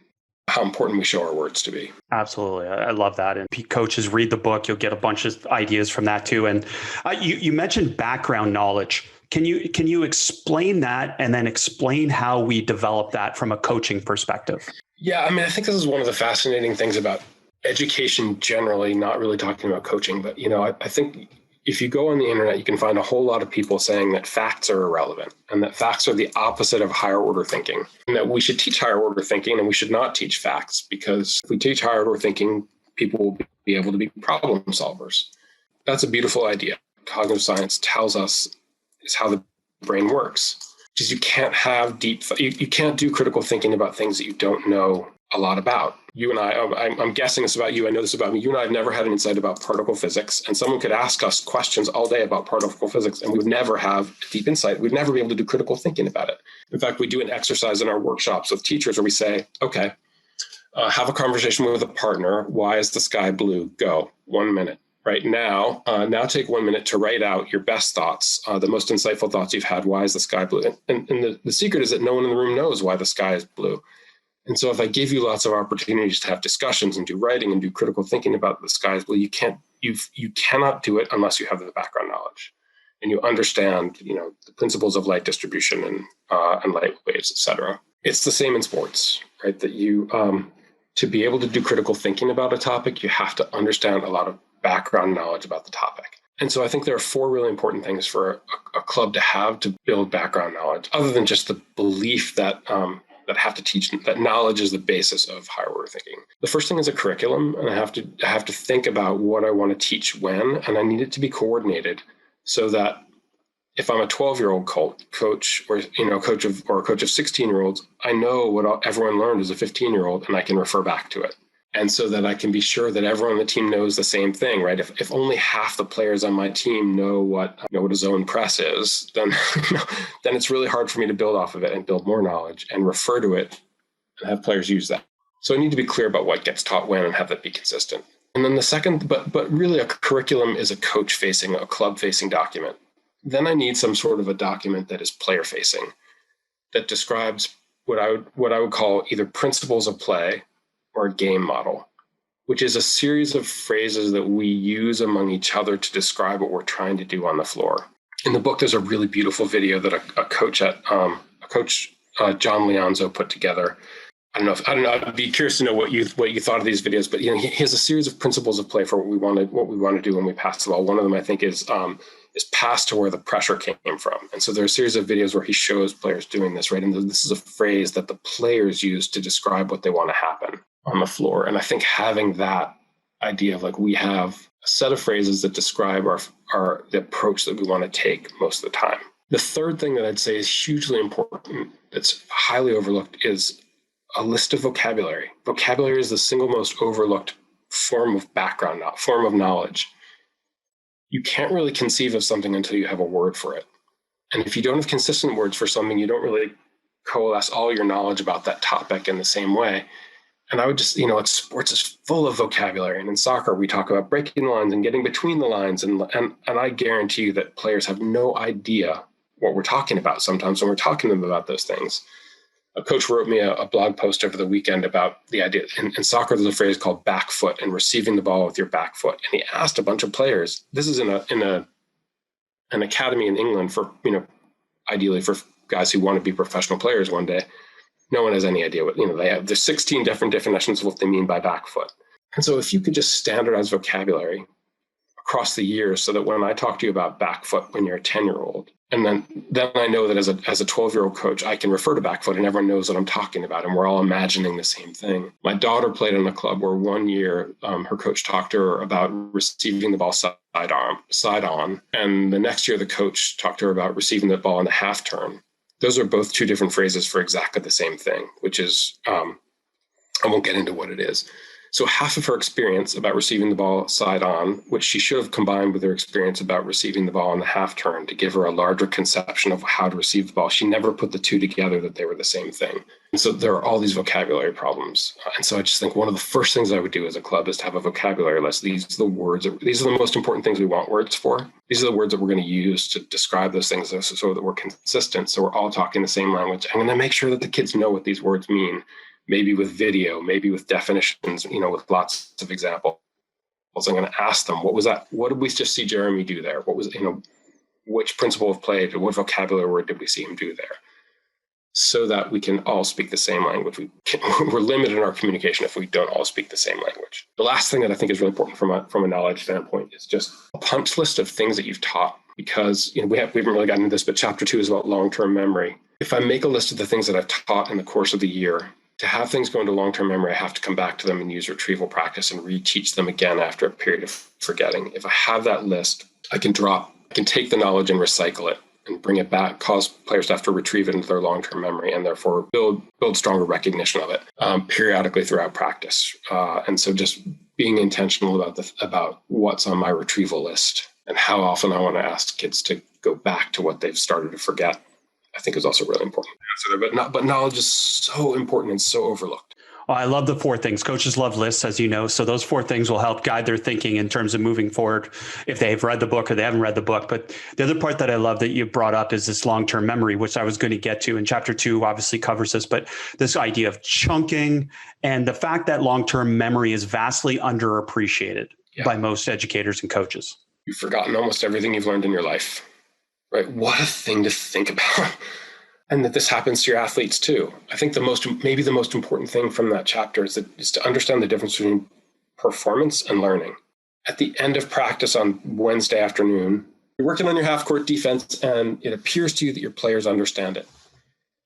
S4: show our words to be.
S3: Absolutely. I love that. And coaches, read the book. You'll get a bunch of ideas from that too. And you mentioned background knowledge. Can you explain that and then explain how we develop that from a coaching perspective?
S4: Yeah, I think this is one of the fascinating things about education generally, not really talking about coaching, but I think if you go on the internet, you can find a whole lot of people saying that facts are irrelevant and that facts are the opposite of higher order thinking, and that we should teach higher order thinking and we should not teach facts, because if we teach higher order thinking, people will be able to be problem solvers. That's a beautiful idea. Cognitive science tells us is how the brain works, which is you can't have you can't do critical thinking about things that you don't know a lot about. You and I'm guessing this about you, I know this about me, you and I have never had an insight about particle physics, and someone could ask us questions all day about particle physics and we would never have deep insight. We'd never be able to do critical thinking about it. In fact, we do an exercise in our workshops with teachers where we say, okay, have a conversation with a partner. Why is the sky blue? Go. 1 minute. Right now, take 1 minute to write out your best thoughts, the most insightful thoughts you've had. Why is the sky blue? And the secret is that no one in the room knows why the sky is blue. And so if I give you lots of opportunities to have discussions and do writing and do critical thinking about the sky is blue, you cannot do it unless you have the background knowledge and you understand, the principles of light distribution and light waves, et cetera. It's the same in sports, right? That you, to be able to do critical thinking about a topic, you have to understand a lot of background knowledge about the topic. And so I think there are 4 really important things for a club to have to build background knowledge, other than just the belief that have to teach that knowledge is the basis of higher order thinking. The first thing is a curriculum, and I have to think about what I want to teach when, and I need it to be coordinated so that if I'm a 12-year-old coach or a coach of 16-year-olds, I know what everyone learned as a 15-year-old, and I can refer back to it. And so that I can be sure that everyone on the team knows the same thing, right? If only half the players on my team know what a zone press is, then it's really hard for me to build off of it and build more knowledge and refer to it and have players use that. So I need to be clear about what gets taught when and have that be consistent. And then the second, but really a curriculum is a coach-facing, a club-facing document. Then I need some sort of a document that is player-facing, that describes what I would call either principles of play or a game model, which is a series of phrases that we use among each other to describe what we're trying to do on the floor. In the book, there's a really beautiful video that a coach John Leonzo put together. I don't know. I'd be curious to know what you thought of these videos, but he has a series of principles of play for what we want to do when we pass the ball. One of them, I think, is pass to where the pressure came from. And so there are a series of videos where he shows players doing this, right? And this is a phrase that the players use to describe what they want to happen on the floor. And I think having that idea of we have a set of phrases that describe the approach that we want to take most of the time. The third thing that I'd say is hugely important, that's highly overlooked, is a list of vocabulary. Vocabulary is the single most overlooked form of form of knowledge. You can't really conceive of something until you have a word for it. And if you don't have consistent words for something, you don't really coalesce all your knowledge about that topic in the same way. And I would just, like sports is full of vocabulary. And in soccer, we talk about breaking the lines and getting between the lines. And I guarantee you that players have no idea what we're talking about sometimes when we're talking to them about those things. A coach wrote me a blog post over the weekend about the idea. In soccer, there's a phrase called back foot and receiving the ball with your back foot. And he asked a bunch of players, this is in an academy in England for, ideally for guys who want to be professional players one day. No one has any idea what, there's 16 different definitions of what they mean by back foot. And so if you could just standardize vocabulary across the years so that when I talk to you about back foot when you're a 10-year-old, and then I know that as a 12-year-old coach, I can refer to back foot and everyone knows what I'm talking about and we're all imagining the same thing. My daughter played in a club where one year her coach talked to her about receiving the ball side on. And the next year the coach talked to her about receiving the ball in the half turn. Those are both two different phrases for exactly the same thing, which is, I won't get into what it is. So half of her experience about receiving the ball side on, which she should have combined with her experience about receiving the ball in the half turn to give her a larger conception of how to receive the ball. She never put the two together that they were the same thing. And so there are all these vocabulary problems. And so I just think one of the first things I would do as a club is to have a vocabulary list. These are the most important things we want words for. These are the words that we're going to use to describe those things so that we're consistent. So we're all talking the same language. I'm going to make sure that the kids know what these words mean. Maybe with video, maybe with definitions, with lots of examples. I'm going to ask them, what was that? What did we just see Jeremy do there? What was, which principle of play, what vocabulary word did we see him do there? So that we can all speak the same language. We're limited in our communication if we don't all speak the same language. The last thing that I think is really important from a knowledge standpoint is just a punch list of things that you've taught. Because we haven't really gotten into this, but chapter 2 is about long-term memory. If I make a list of the things that I've taught in the course of the year, to have things go into long-term memory, I have to come back to them and use retrieval practice and reteach them again after a period of forgetting. If I have that list, I can take the knowledge and recycle it and bring it back, cause players to have to retrieve it into their long-term memory and therefore build stronger recognition of it periodically throughout practice. And so just being intentional about what's on my retrieval list and how often I want to ask kids to go back to what they've started to forget, I think is also really important to answer there. But knowledge is so important and so overlooked.
S3: Well, I love the 4 things. Coaches love lists, as you know. So those 4 things will help guide their thinking in terms of moving forward if they've read the book or they haven't read the book. But the other part that I love that you brought up is this long-term memory, which I was going to get to. And chapter 2 obviously covers this, but this idea of chunking and the fact that long-term memory is vastly underappreciated by most educators and coaches.
S4: You've forgotten almost everything you've learned in your life, right? What a thing to think about. And that this happens to your athletes too. I think maybe the most important thing from that chapter is to understand the difference between performance and learning. At the end of practice on Wednesday afternoon, you're working on your half-court defense, and it appears to you that your players understand it,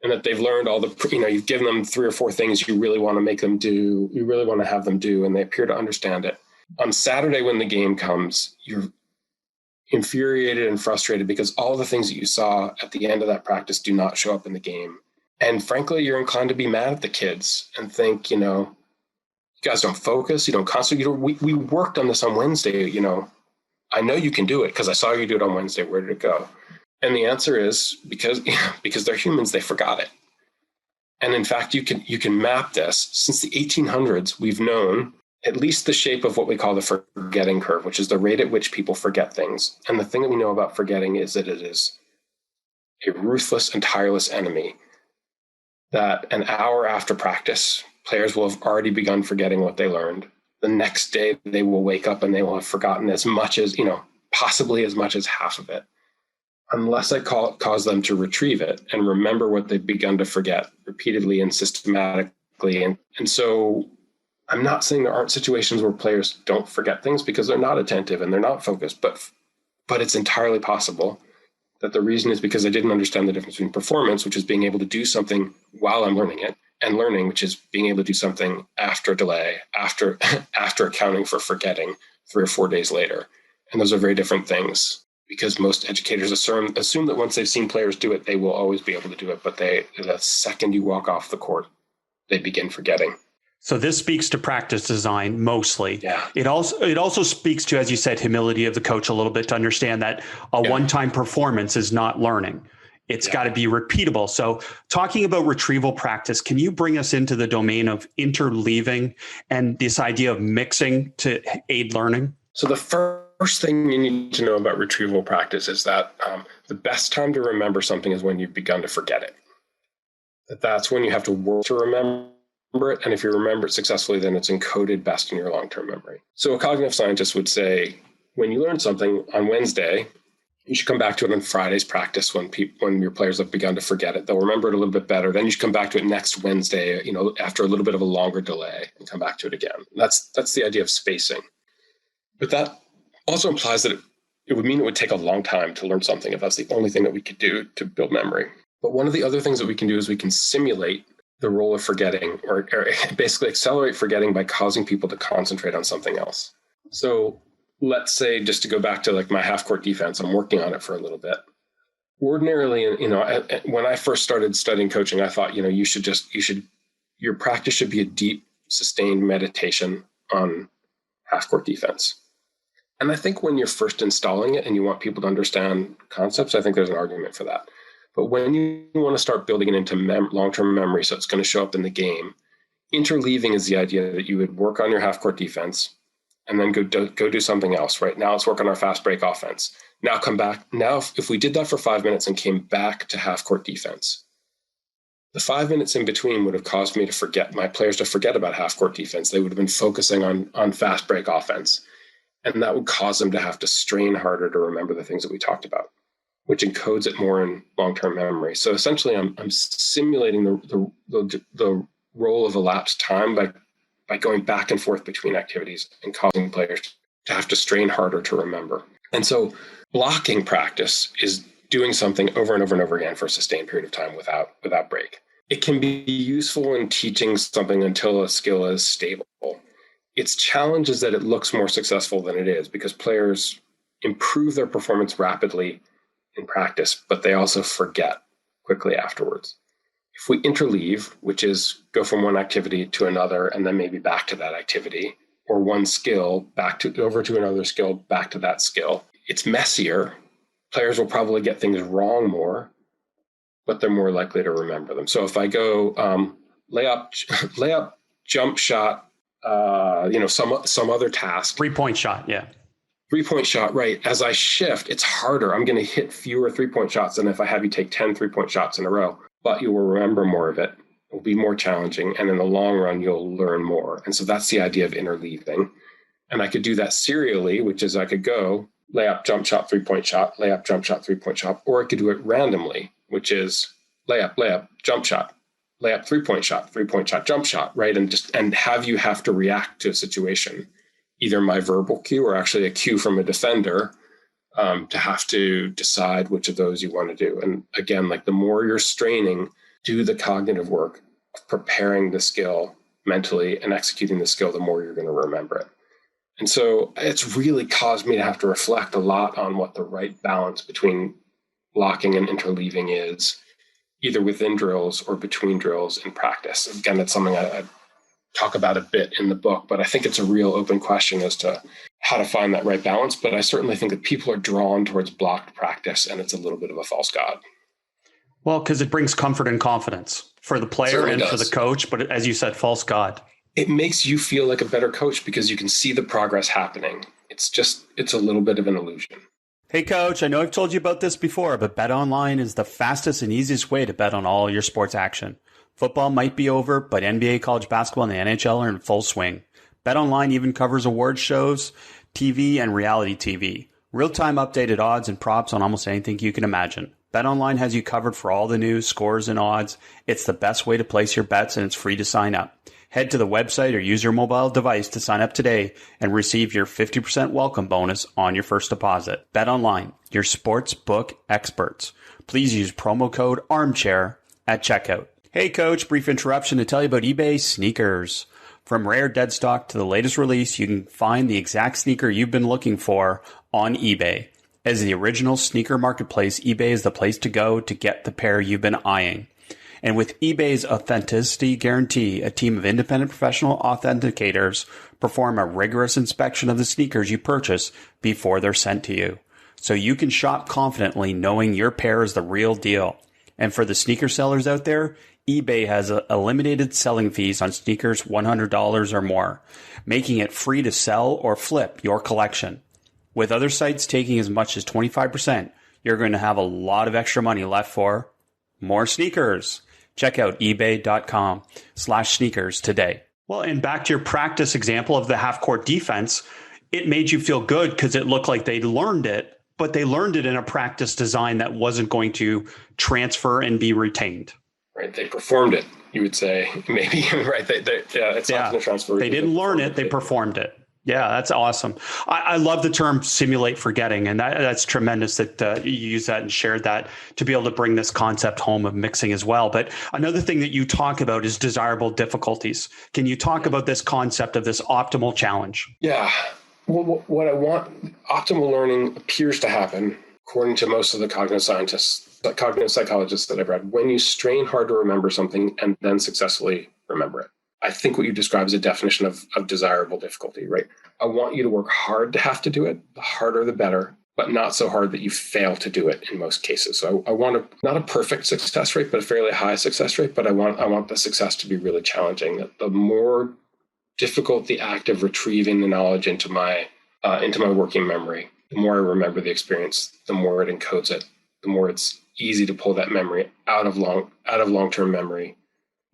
S4: and that they've learned all you've given them 3 or 4 things you really want to make them do, you really want to have them do, and they appear to understand it. On Saturday, when the game comes, you're infuriated and frustrated because all the things that you saw at the end of that practice do not show up in the game. And frankly, you're inclined to be mad at the kids and think, you guys don't focus, you don't concentrate. We worked on this on Wednesday, I know you can do it because I saw you do it on Wednesday. Where did it go? And the answer is because they're humans, they forgot it. And in fact, you can map this. Since the 1800s, we've known at least the shape of what we call the forgetting curve, which is the rate at which people forget things. And the thing that we know about forgetting is that it is a ruthless and tireless enemy, that an hour after practice, players will have already begun forgetting what they learned. The next day, they will wake up and they will have forgotten as much as, possibly as much as half of it, unless I cause them to retrieve it and remember what they've begun to forget repeatedly and systematically. And so I'm not saying there aren't situations where players don't forget things because they're not attentive and they're not focused, but it's entirely possible that the reason is because I didn't understand the difference between performance, which is being able to do something while I'm learning it, and learning, which is being able to do something after a delay, after accounting for forgetting 3 or 4 days later. And those are very different things because most educators assume that once they've seen players do it, they will always be able to do it. But the second you walk off the court, they begin forgetting.
S3: So this speaks to practice design mostly.
S4: Yeah.
S3: It also speaks to, as you said, humility of the coach a little bit to understand that a one-time performance is not learning. It's got to be repeatable. So talking about retrieval practice, can you bring us into the domain of interleaving and this idea of mixing to aid learning?
S4: So the first thing you need to know about retrieval practice is that the best time to remember something is when you've begun to forget it. That's when you have to work to remember it. And if you remember it successfully, then it's encoded best in your long-term memory. So a cognitive scientist would say, when you learn something on Wednesday, you should come back to it on Friday's practice when your players have begun to forget it. They'll remember it a little bit better. Then you should come back to it next Wednesday, after a little bit of a longer delay, and come back to it again. That's the idea of spacing. But that also implies that it would mean it would take a long time to learn something if that's the only thing that we could do to build memory. But one of the other things that we can do is we can simulate the role of forgetting, or basically accelerate forgetting by causing people to concentrate on something else. So let's say, just to go back to like my half-court defense, I'm working on it for a little bit. Ordinarily, when I first started studying coaching, I thought, your practice should be a deep, sustained meditation on half-court defense. And I think when you're first installing it and you want people to understand concepts, I think there's an argument for that. But when you want to start building it into long-term memory, so it's going to show up in the game, interleaving is the idea that you would work on your half-court defense and then go do something else. Right now, let's work on our fast break offense. Now come back. Now, if we did that for 5 minutes and came back to half-court defense, the 5 minutes in between would have caused me to forget, my players to forget about half-court defense. They would have been focusing on fast break offense. And that would cause them to have to strain harder to remember the things that we talked about, which encodes it more in long-term memory. So essentially, I'm simulating the role of elapsed time by going back and forth between activities and causing players to have to strain harder to remember. And so blocking practice is doing something over and over and over again for a sustained period of time without break. It can be useful in teaching something until a skill is stable. Its challenge is that it looks more successful than it is because players improve their performance rapidly in practice, but they also forget quickly afterwards. If we interleave, which is go from one activity to another and then maybe back to that activity, or one skill over to another skill, back to that skill, it's messier. Players will probably get things wrong more, but they're more likely to remember them. So if I go layup, jump shot, some other task.
S3: 3-point shot, yeah.
S4: 3-point shot, right. As I shift, it's harder. I'm going to hit fewer 3-point shots than if I have you take 10 3-point shots in a row. But you will remember more of it. It will be more challenging. And in the long run, you'll learn more. And so that's the idea of interleaving. And I could do that serially, which is I could go layup, jump shot, 3-point shot, layup, jump shot, 3-point shot. Or I could do it randomly, which is layup, jump shot, layup, 3-point shot, 3-point shot, jump shot, right? And have to react to a situation, either my verbal cue or actually a cue from a defender, to have to decide which of those you want to do. And again, like the more you're straining, do the cognitive work of preparing the skill mentally and executing the skill, the more you're going to remember it. And so it's really caused me to have to reflect a lot on what the right balance between blocking and interleaving is, either within drills or between drills in practice. Again, it's something I talk about a bit in the book, but I think it's a real open question as to how to find that right balance. But I certainly think that people are drawn towards blocked practice, and it's a little bit of a false god.
S3: Well, because it brings comfort and confidence for the player and for the coach, but as you said, false god.
S4: It makes you feel like a better coach because you can see the progress happening. It's a little bit of an illusion.
S2: Hey, Coach, I know I've told you about this before, but BetOnline is the fastest and easiest way to bet on all your sports action. Football might be over, but NBA, college basketball, and the NHL are in full swing. BetOnline even covers award shows, TV, and reality TV. Real-time updated odds and props on almost anything you can imagine. BetOnline has you covered for all the news, scores, and odds. It's the best way to place your bets, and it's free to sign up. Head to the website or use your mobile device to sign up today and receive your 50% welcome bonus on your first deposit. BetOnline, your sports book experts. Please use promo code ARMCHAIR at checkout. Hey, Coach, brief interruption to tell you about eBay sneakers. From rare dead stock to the latest release, you can find the exact sneaker you've been looking for on eBay. As the original sneaker marketplace, eBay is the place to go to get the pair you've been eyeing. And with eBay's authenticity guarantee, a team of independent professional authenticators perform a rigorous inspection of the sneakers you purchase before they're sent to you. so you can shop confidently knowing your pair is the real deal. And for the sneaker sellers out there, eBay has eliminated selling fees on sneakers $100 or more, making it free to sell or flip your collection. With other sites taking as much as 25%, you're going to have a lot of extra money left for more sneakers. Check out ebay.com/sneakers today.
S3: Well, and back to your practice example of the half-court defense, it made you feel good because it looked like they learned it, but they learned it in a practice design that wasn't going to transfer and be retained.
S4: Right. They performed it, you would say, maybe. Right. It's not going to transfer.
S3: They didn't learn it. They performed it. Yeah, that's awesome. I love the term simulate forgetting, and that's tremendous that you use that and shared that to be able to bring this concept home of mixing as well. But another thing that you talk about is desirable difficulties. Can you talk about this concept of this optimal challenge?
S4: Yeah. Well, what I want, optimal learning appears to happen, according to most of the cognitive scientists, cognitive psychologists that I've read, when you strain hard to remember something and then successfully remember it. I think what you describe is a definition of desirable difficulty, right? I want you to work hard to have to do it. The harder, the better, but not so hard that you fail to do it in most cases. So I want not a perfect success rate, but a fairly high success rate. But I want the success to be really challenging. The more difficult the act of retrieving the knowledge into my working memory, the more I remember the experience, the more it encodes it, the more it's easy to pull that memory out of long-term memory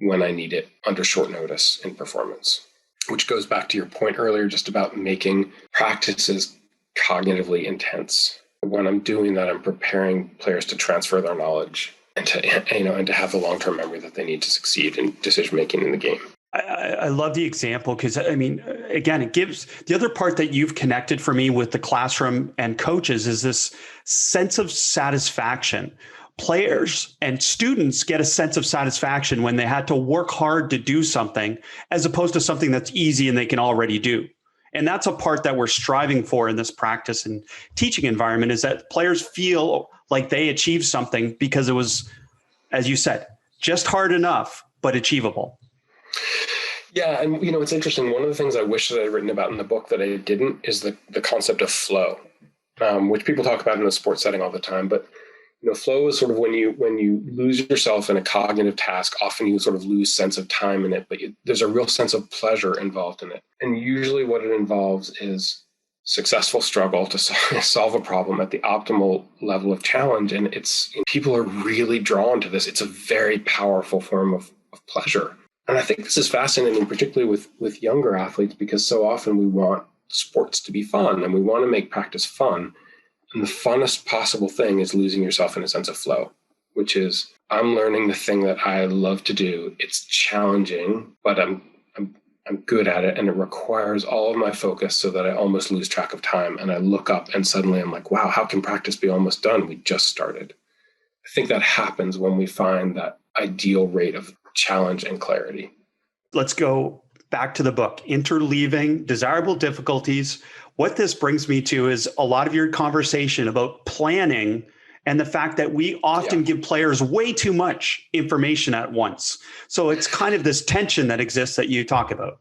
S4: when I need it under short notice in performance, which goes back to your point earlier, just about making practices cognitively intense. When I'm doing that, I'm preparing players to transfer their knowledge and to have the long-term memory that they need to succeed in decision-making in the game.
S3: I love the example because, I mean, again, it gives the other part that you've connected for me with the classroom and coaches is this sense of satisfaction. Players and students get a sense of satisfaction when they had to work hard to do something as opposed to something that's easy and they can already do. And that's a part that we're striving for in this practice and teaching environment is that players feel like they achieved something because it was, as you said, just hard enough, but achievable.
S4: Yeah. And, it's interesting. One of the things I wish that I'd written about in the book that I didn't is the concept of flow, which people talk about in a sports setting all the time. But flow is sort of when you lose yourself in a cognitive task, often you sort of lose sense of time in it, but there's a real sense of pleasure involved in it. And usually what it involves is successful struggle to solve a problem at the optimal level of challenge. And people are really drawn to this. It's a very powerful form of pleasure. And I think this is fascinating, particularly with younger athletes, because so often we want sports to be fun and we want to make practice fun. And the funnest possible thing is losing yourself in a sense of flow, which is I'm learning the thing that I love to do. It's challenging, but I'm good at it. And it requires all of my focus so that I almost lose track of time. And I look up and suddenly I'm like, wow, how can practice be almost done? We just started. I think that happens when we find that ideal rate of challenge and clarity.
S3: Let's go back to the book, Interleaving, Desirable Difficulties. What this brings me to is a lot of your conversation about planning and the fact that we often give players way too much information at once. So it's kind of this tension that exists that you talk about.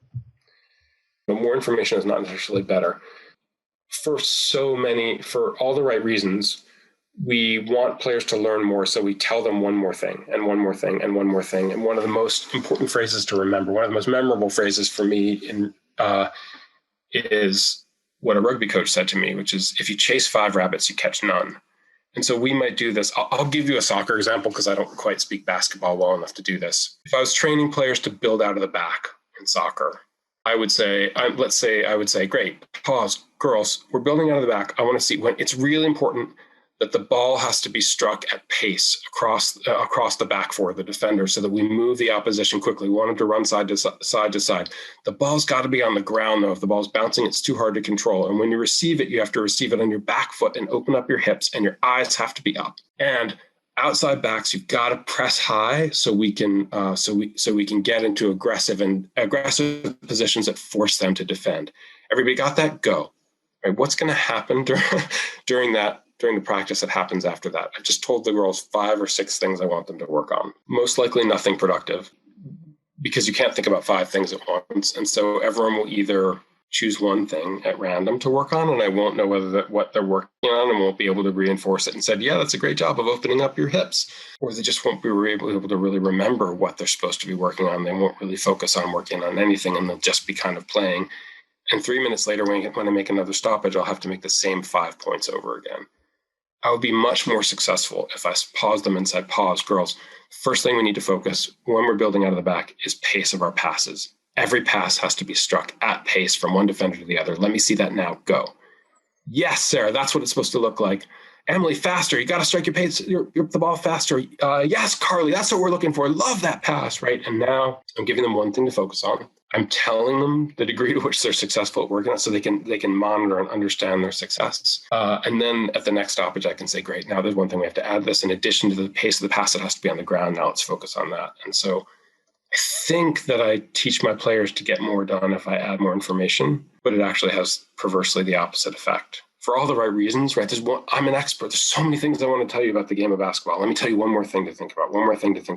S4: But more information is not necessarily better. For all the right reasons, we want players to learn more. So we tell them one more thing and one more thing and one more thing. And one of the most important phrases to remember, one of the most memorable phrases for me is what a rugby coach said to me, which is, if you chase 5 rabbits, you catch none. And so we might do this. I'll give you a soccer example because I don't quite speak basketball well enough to do this. If I was training players to build out of the back in soccer, I would say, great, pause, girls, we're building out of the back. I want to see when it's really important that the ball has to be struck at pace across the back for the defender so that we move the opposition quickly. We want them to run side to side. The ball's got to be on the ground, though. If the ball's bouncing, it's too hard to control. And when you receive it, you have to receive it on your back foot and open up your hips, and your eyes have to be up. And outside backs, you've got to press high so we can get into aggressive positions that force them to defend. Everybody got that? Go. Right? What's going to happen during the practice that happens after that? I just told the girls 5 or 6 things I want them to work on. Most likely nothing productive, because you can't think about 5 things at once. And so everyone will either choose one thing at random to work on, and I won't know what they're working on and won't be able to reinforce it and said, yeah, that's a great job of opening up your hips. Or they just won't be able to really remember what they're supposed to be working on. They won't really focus on working on anything, and they'll just be kind of playing. And 3 minutes later, when I make another stoppage, I'll have to make the same 5 points over again. I would be much more successful if I paused them and said, pause, girls. First thing we need to focus when we're building out of the back is pace of our passes. Every pass has to be struck at pace from one defender to the other. Let me see that now. Go. Yes, Sarah, that's what it's supposed to look like. Emily, faster. You got to strike the ball faster. Yes, Carly, that's what we're looking for. Love that pass, right? And now I'm giving them one thing to focus on. I'm telling them the degree to which they're successful at working on it so they can monitor and understand their success. And then at the next stoppage, I can say, great, now there's one thing we have to add this. In addition to the pace of the pass, it has to be on the ground. Now let's focus on that. And so I think that I teach my players to get more done if I add more information, but it actually has perversely the opposite effect. For all the right reasons, right? I'm an expert. There's so many things I want to tell you about the game of basketball. Let me tell you one more thing to think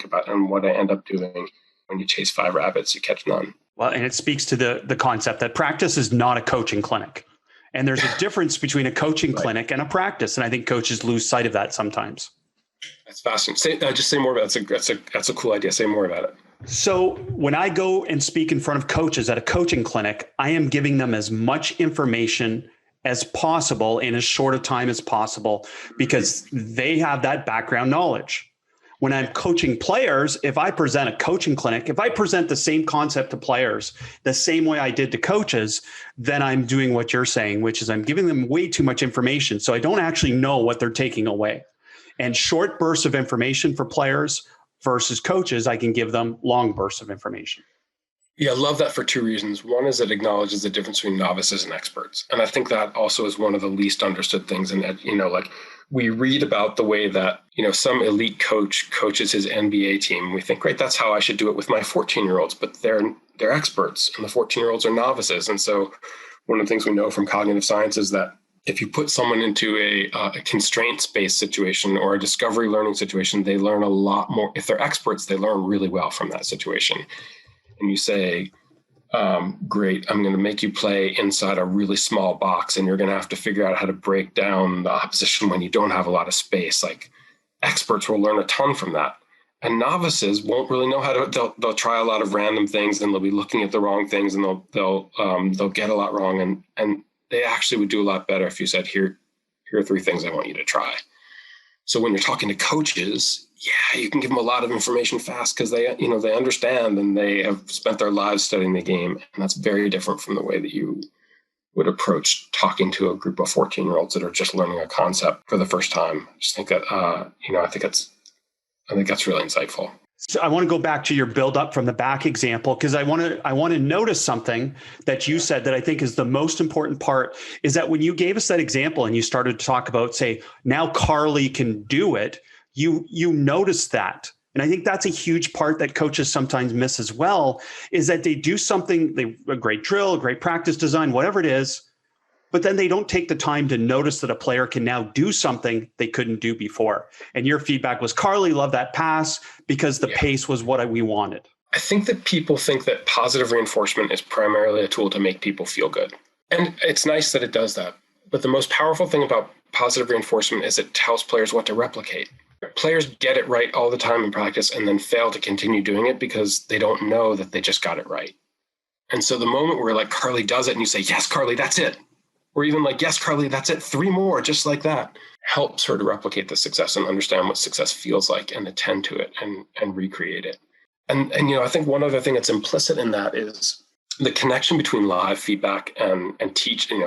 S4: about, and what I end up doing when you chase 5 rabbits, you catch none.
S3: Well, and it speaks to the concept that practice is not a coaching clinic. And there's a difference between a coaching clinic and a practice. And I think coaches lose sight of that sometimes.
S4: That's fascinating. Just say more about it. That's a cool idea. Say more about it.
S3: So when I go and speak in front of coaches at a coaching clinic, I am giving them as much information as possible in as short a time as possible because they have that background knowledge. When I'm coaching players, if I present a coaching clinic, if I present the same concept to players the same way I did to coaches, then I'm doing what you're saying, which is I'm giving them way too much information. So I don't actually know what they're taking away. And short bursts of information for players versus coaches, I can give them long bursts of information.
S4: Yeah, I love that for 2 reasons. One is it acknowledges the difference between novices and experts. And I think that also is one of the least understood things. And, like we read about the way that, some elite coach coaches his NBA team. We think, great, that's how I should do it with my 14-year-olds, but they're experts and the 14-year-olds are novices. And so one of the things we know from cognitive science is that if you put someone into a constraints-based situation or a discovery learning situation, they learn a lot more. If they're experts, they learn really well from that situation. And you say, great, I'm going to make you play inside a really small box, and you're going to have to figure out how to break down the opposition when you don't have a lot of space. Like experts will learn a ton from that. And novices won't really know how to, they'll try a lot of random things and they'll be looking at the wrong things and they'll get a lot wrong. And they actually would do a lot better if you said, here are 3 things I want you to try. So when you're talking to coaches, yeah, you can give them a lot of information fast because they understand and they have spent their lives studying the game. And that's very different from the way that you would approach talking to a group of 14-year-olds that are just learning a concept for the first time. I just think that, I think that's really insightful.
S3: So I want to go back to your build up from the back example, because I want to notice something that you said that I think is the most important part is that when you gave us that example and you started to talk about, say, now Carly can do it, you noticed that. And I think that's a huge part that coaches sometimes miss as well, is that they do something, a great drill, a great practice design, whatever it is, but then they don't take the time to notice that a player can now do something they couldn't do before. And your feedback was, Carly loved that pass because the pace was what we wanted.
S4: I think that people think that positive reinforcement is primarily a tool to make people feel good. And it's nice that it does that. But the most powerful thing about positive reinforcement is it tells players what to replicate. Players get it right all the time in practice and then fail to continue doing it because they don't know that they just got it right. And so the moment where like Carly does it and you say, yes, Carly, that's it. Or even like, yes, Carly, that's it. 3 more, just like that. Helps her to replicate the success and understand what success feels like and attend to it and recreate it. And I think one other thing that's implicit in that is the connection between live feedback and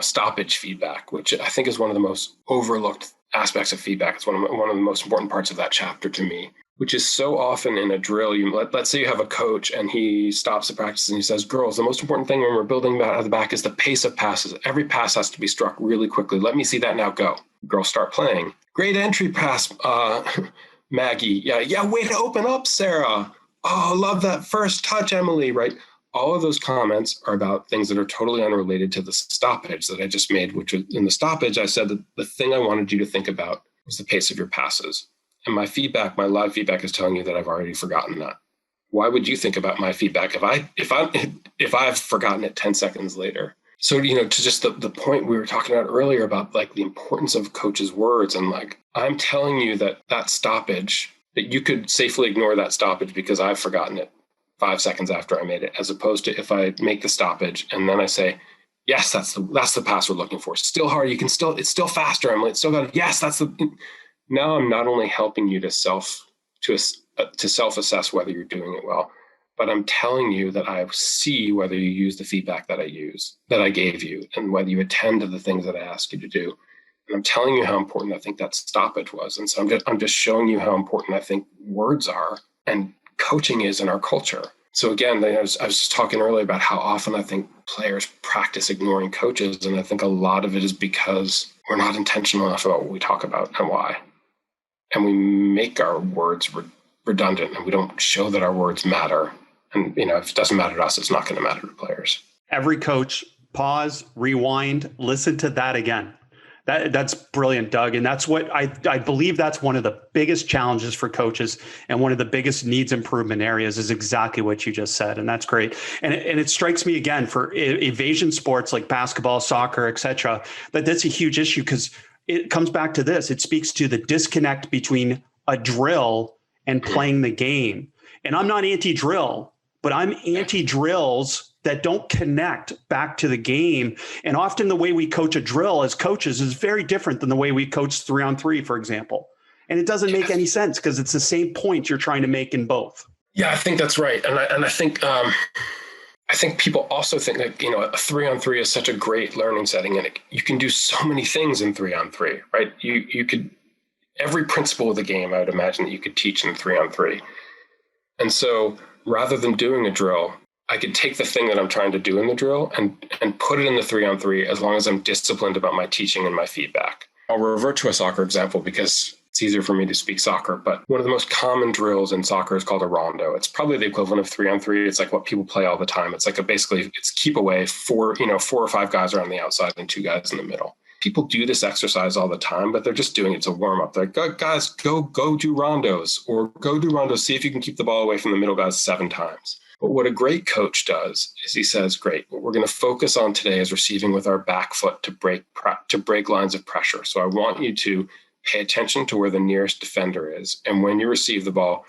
S4: stoppage feedback, which I think is one of the most overlooked aspects of feedback. It's one of the most important parts of that chapter to me, which is so often in a drill. Let's say you have a coach and he stops the practice and he says, girls, the most important thing when we're building out of the back is the pace of passes. Every pass has to be struck really quickly. Let me see that now. Go. Girls start playing. Great entry pass, Maggie. Yeah. Way to open up, Sarah. Oh, love that first touch, Emily, right? All of those comments are about things that are totally unrelated to the stoppage that I just made, which was in the stoppage, I said that the thing I wanted you to think about was the pace of your passes. And my live feedback is telling you that I've already forgotten that. Why would you think about my feedback if I've forgotten it 10 seconds later? So, to just the point we were talking about earlier about like the importance of coaches' words, and like, I'm telling you that stoppage, that you could safely ignore that stoppage because I've forgotten it 5 seconds after I made it, as opposed to if I make the stoppage and then I say, yes, that's the pass we're looking for. Still hard. It's still faster. Yes, now I'm not only helping you to self-assess whether you're doing it well, but I'm telling you that I see whether you use the feedback that I gave you, and whether you attend to the things that I asked you to do. And I'm telling you how important I think that stoppage was. And so I'm just showing you how important I think words are and coaching is in our culture. So again, I was just talking earlier about how often I think players practice ignoring coaches. And I think a lot of it is because we're not intentional enough about what we talk about and why. And we make our words redundant, and we don't show that our words matter. And, if it doesn't matter to us, it's not going to matter to players.
S3: Every coach, pause, rewind, listen to that again. That's brilliant, Doug. And that's what I believe that's one of the biggest challenges for coaches, and one of the biggest needs improvement areas is exactly what you just said. And that's great. And it strikes me again for evasion sports like basketball, soccer, et cetera, that's a huge issue, because it comes back to this. It speaks to the disconnect between a drill and playing the game. And I'm not anti-drill, but I'm anti-drills that don't connect back to the game. And often the way we coach a drill as coaches is very different than the way we coach 3-on-3, for example. And it doesn't make any sense, because it's the same point you're trying to make in both.
S4: Yeah, I think that's right. And I think people also think that, a 3-on-3 is such a great learning setting, and you can do so many things in 3-on-3, right? You could, every principle of the game, I would imagine that you could teach in 3-on-3. And so rather than doing a drill, I could take the thing that I'm trying to do in the drill and put it in the 3-on-3, as long as I'm disciplined about my teaching and my feedback. I'll revert to a soccer example because it's easier for me to speak soccer, but one of the most common drills in soccer is called a rondo. It's probably the equivalent of 3-on-3. It's like what people play all the time. It's like it's keep away, 4 or 5 guys are on the outside and 2 guys in the middle. People do this exercise all the time, but they're just doing it to warm up. They're like, guys, go do rondos, or go do rondos. See if you can keep the ball away from the middle guys 7 times. But what a great coach does is he says, great, what we're going to focus on today is receiving with our back foot to break lines of pressure. So I want you to pay attention to where the nearest defender is. And when you receive the ball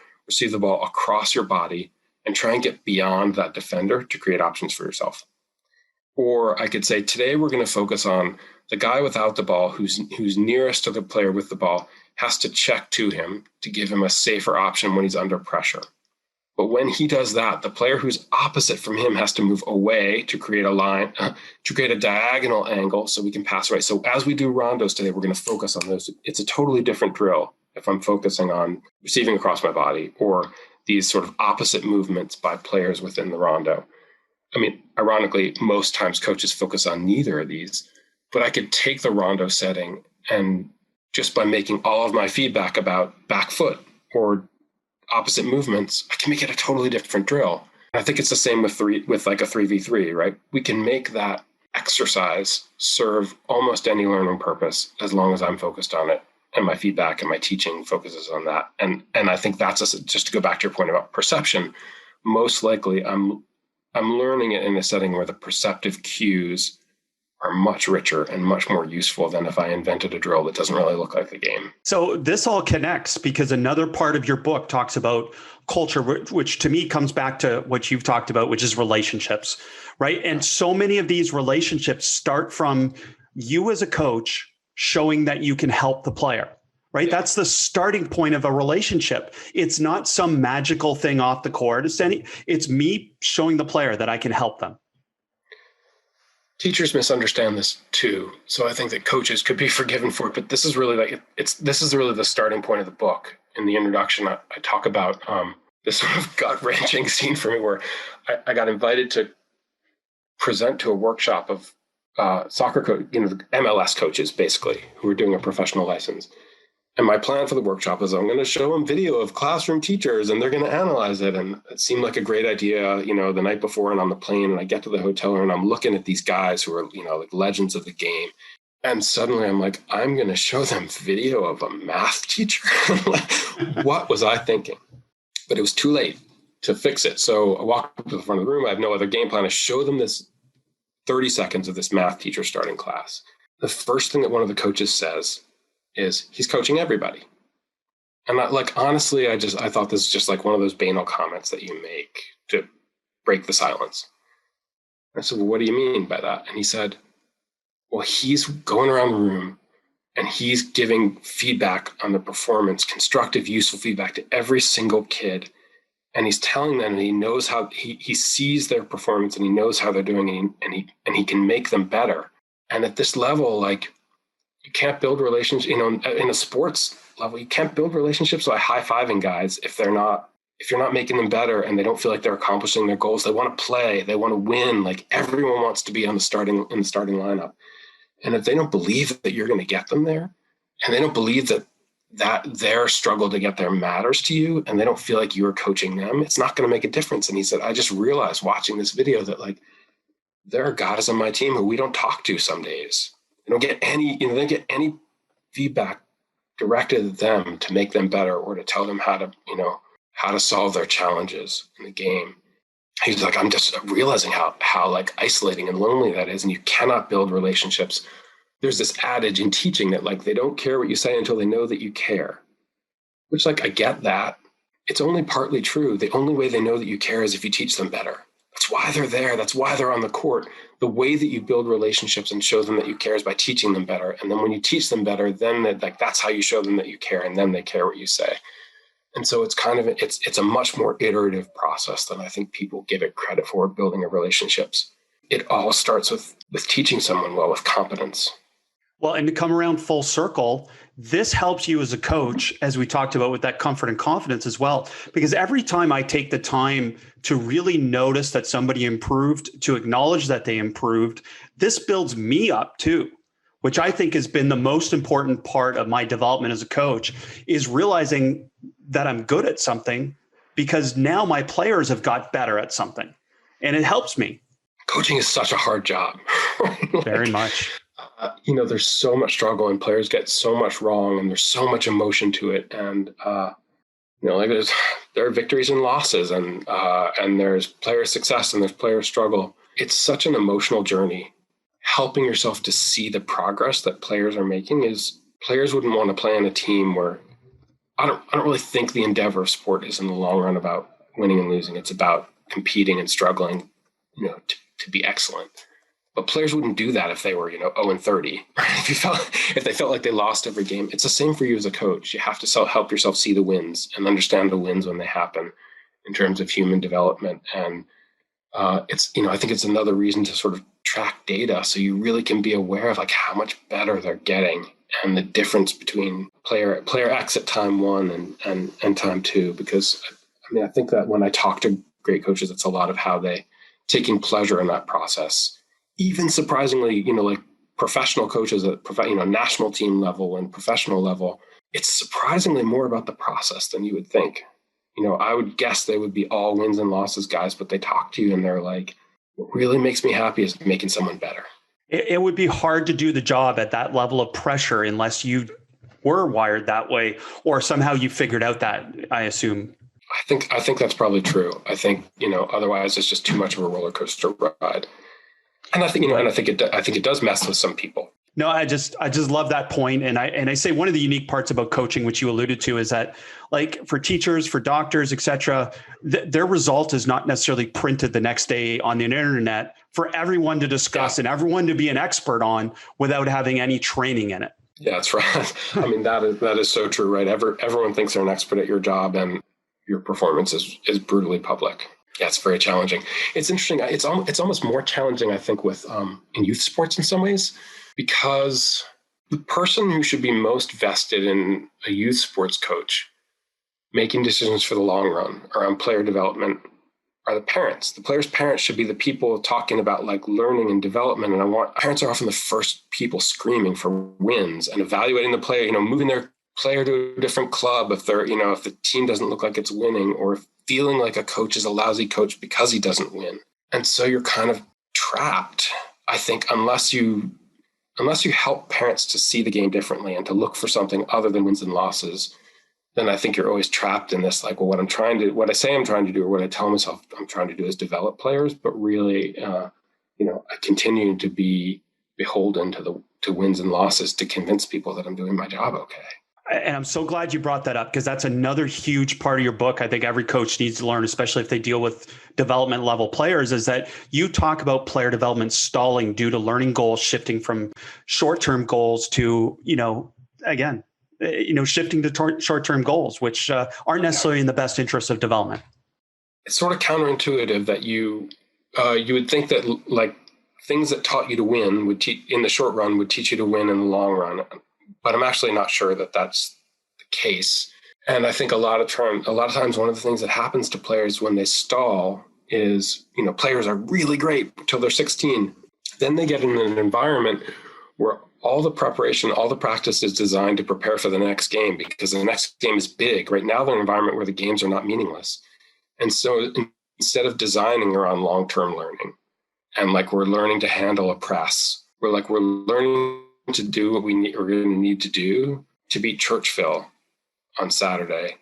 S4: across your body and try and get beyond that defender to create options for yourself. Or I could say, today we're going to focus on the guy without the ball who's nearest to the player with the ball has to check to him to give him a safer option when he's under pressure. But when he does that, the player who's opposite from him has to move away to create a line, to create a diagonal angle so we can pass right. So as we do rondos today, we're going to focus on those. It's a totally different drill if I'm focusing on receiving across my body, or these sort of opposite movements by players within the rondo. I mean, ironically, most times coaches focus on neither of these, but I could take the rondo setting, and just by making all of my feedback about back foot or opposite movements, I can make it a totally different drill. And I think it's the same with like a 3v3, right? We can make that exercise serve almost any learning purpose as long as I'm focused on it, and my feedback and my teaching focuses on that. And I think that's just to go back to your point about perception. Most likely, I'm learning it in a setting where the perceptive cues are much richer and much more useful than if I invented a drill that doesn't really look like the game.
S3: So this all connects, because another part of your book talks about culture, which to me comes back to what you've talked about, which is relationships, right? And so many of these relationships start from you as a coach showing that you can help the player, right? Yeah. That's the starting point of a relationship. It's not some magical thing off the court. It's me showing the player that I can help them.
S4: Teachers misunderstand this too. So I think that coaches could be forgiven for it, but this is really this is really the starting point of the book. In the introduction, I talk about this sort of gut-wrenching scene for me where I got invited to present to a workshop of soccer MLS coaches, basically, who are doing a professional license. And my plan for the workshop is I'm going to show them video of classroom teachers, and they're going to analyze it. And it seemed like a great idea, the night before, and on the plane, and I get to the hotel room and I'm looking at these guys who are, like legends of the game. And suddenly I'm like, I'm going to show them video of a math teacher. What was I thinking? But it was too late to fix it. So I walk up to the front of the room. I have no other game plan. I show them this 30 seconds of this math teacher starting class. The first thing that one of the coaches says is, he's coaching everybody. And honestly, I thought this is just like one of those banal comments that you make to break the silence. I said, well, what do you mean by that? And he said, well, he's going around the room and he's giving feedback on the performance, constructive, useful feedback to every single kid. And he's telling them, and he knows how he sees their performance and he knows how they're doing, and he can make them better. And at this level, like, you can't build relationships, in a sports level, you can't build relationships by high-fiving guys if you're not making them better and they don't feel like they're accomplishing their goals. They want to play, they want to win. Like, everyone wants to be in the starting lineup. And if they don't believe that you're going to get them there, and they don't believe that their struggle to get there matters to you, and they don't feel like you're coaching them, it's not going to make a difference. And he said, I just realized watching this video that, like, there are guys on my team who we don't talk to some days. They don't get any feedback directed at them to make them better or to tell them how to solve their challenges in the game. He's like, I'm just realizing how like isolating and lonely that is. And you cannot build relationships. There's this adage in teaching that, like, they don't care what you say until they know that you care, which, like, I get that. It's only partly true. The only way they know that you care is if you teach them better. That's why they're there. That's why they're on the court. The way that you build relationships and show them that you care is by teaching them better. And then when you teach them better, then that's how you show them that you care. And then they care what you say. And so it's it's a much more iterative process than I think people give it credit for, building a relationships. It all starts with teaching someone well, with competence.
S3: Well, and to come around full circle, this helps you as a coach, as we talked about, with that comfort and confidence as well. Because every time I take the time to really notice that somebody improved, to acknowledge that they improved, this builds me up too, which I think has been the most important part of my development as a coach, is realizing that I'm good at something because now my players have got better at something, and it helps me.
S4: Coaching is such a hard job.
S3: Very much.
S4: There's so much struggle and players get so much wrong and there's so much emotion to it. And, there are victories and losses and there's player success and there's player struggle. It's such an emotional journey. Helping yourself to see the progress that players are making is, players wouldn't want to play on a team where I don't really think the endeavor of sport is in the long run about winning and losing. It's about competing and struggling, to be excellent. But players wouldn't do that if they were, 0-30. If they felt like they lost every game. It's the same for you as a coach. You have to help yourself see the wins and understand the wins when they happen in terms of human development. And I think it's another reason to sort of track data so you really can be aware of, like, how much better they're getting and the difference between player X at time 1 and time 2. Because I think that when I talk to great coaches, it's a lot of how they taking pleasure in that process. Even surprisingly, like professional coaches at national team level and professional level, it's surprisingly more about the process than you would think. I would guess they would be all wins and losses guys, but they talk to you and they're like, what really makes me happy is making someone better.
S3: It would be hard to do the job at that level of pressure unless you were wired that way, or somehow you figured out that, I assume.
S4: I think that's probably true. I think, otherwise it's just too much of a roller coaster ride. And I think, I think it does mess with some people.
S3: No, I just love that point. And I say one of the unique parts about coaching, which you alluded to, is that, like, for teachers, for doctors, et cetera, their result is not necessarily printed the next day on the internet for everyone to discuss and everyone to be an expert on without having any training in it.
S4: Yeah, that's right. That is so true, right? Everyone thinks they're an expert at your job, and your performance is brutally public. Yeah, it's very challenging. It's interesting. It's almost more challenging, I think, with in youth sports in some ways, because the person who should be most vested in a youth sports coach making decisions for the long run around player development are the parents. The players' parents should be the people talking about, like, learning and development. And parents are often the first people screaming for wins and evaluating the player, moving their player to a different club if they're, if the team doesn't look like it's winning, or feeling like a coach is a lousy coach because he doesn't win. And so you're kind of trapped, I think, unless you help parents to see the game differently and to look for something other than wins and losses. Then I think you're always trapped in this, like, well, what I say I'm trying to do, or what I tell myself I'm trying to do, is develop players. But really, I continue to be beholden to wins and losses to convince people that I'm doing my job okay.
S3: And I'm so glad you brought that up, because that's another huge part of your book. I think every coach needs to learn, especially if they deal with development level players, is that you talk about player development stalling due to learning goals shifting from short-term goals to, shifting to short-term goals, which aren't necessarily in the best interest of development.
S4: It's sort of counterintuitive that you would think that like things that taught you to win in the short run would teach you to win in the long run. But I'm actually not sure that that's the case. And I think a lot of times one of the things that happens to players when they stall is, players are really great until they're 16. Then they get in an environment where all the preparation, all the practice is designed to prepare for the next game, because the next game is big. Right now they're in an environment where the games are not meaningless. And so instead of designing around long-term learning, and like we're learning to handle a press, we're learning to do what we're going to need to do to beat Churchville on Saturday.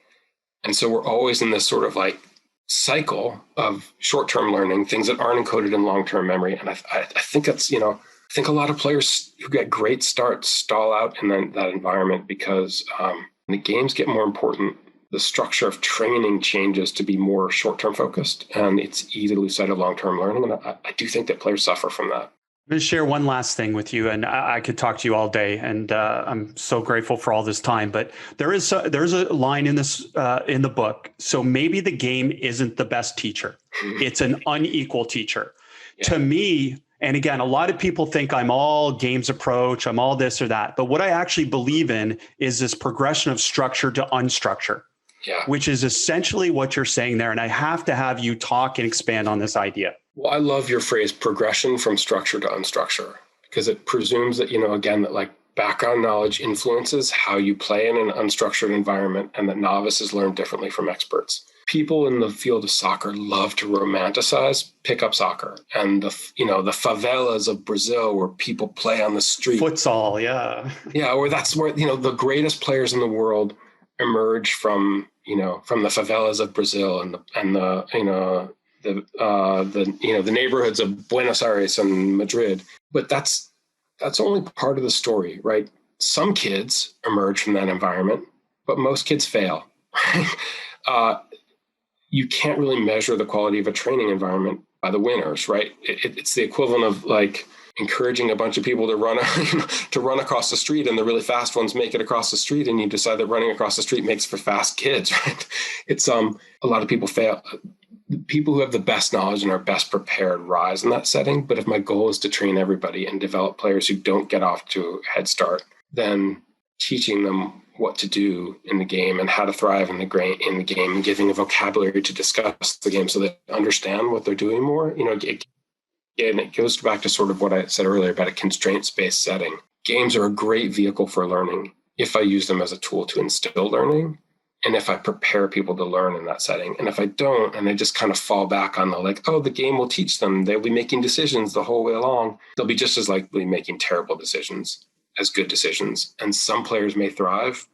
S4: And so we're always in this sort of like cycle of short-term learning, things that aren't encoded in long-term memory. And I think that's, I think a lot of players who get great starts stall out in that environment because the games get more important. The structure of training changes to be more short-term focused, and it's easy to lose sight of long-term learning. And I do think that players suffer from that.
S3: I'm going to share one last thing with you, and I could talk to you all day, and I'm so grateful for all this time. But there's a line in this in the book. So maybe the game isn't the best teacher; it's an unequal teacher. Yeah. To me, and again, a lot of people think I'm all games approach, I'm all this or that. But what I actually believe in is this progression of structure to unstructure, which is essentially what you're saying there. And I have to have you talk and expand on this idea.
S4: Well, I love your phrase, progression from structure to unstructure, because it presumes that, again, that like background knowledge influences how you play in an unstructured environment, and that novices learn differently from experts. People in the field of soccer love to romanticize pickup soccer and the favelas of Brazil where people play on the street.
S3: Futsal, yeah.
S4: Yeah, or that's where, the greatest players in the world emerge from the favelas of Brazil and the neighborhoods of Buenos Aires and Madrid. But that's only part of the story, right? Some kids emerge from that environment, but most kids fail. You can't really measure the quality of a training environment by the winners, right? It's the equivalent of like encouraging a bunch of people to run across the street, and the really fast ones make it across the street, and you decide that running across the street makes for fast kids, right? It's a lot of people fail. People who have the best knowledge and are best prepared rise in that setting. But if my goal is to train everybody and develop players who don't get off to a head start, then teaching them what to do in the game and how to thrive in the game, and giving a vocabulary to discuss the game so they understand what they're doing more. And it goes back to sort of what I said earlier about a constraints-based setting. Games are a great vehicle for learning if I use them as a tool to instill learning, and if I prepare people to learn in that setting. And if I don't, and I just kind of fall back on the game will teach them, they'll be making decisions the whole way along, they'll be just as likely making terrible decisions as good decisions. And some players may thrive,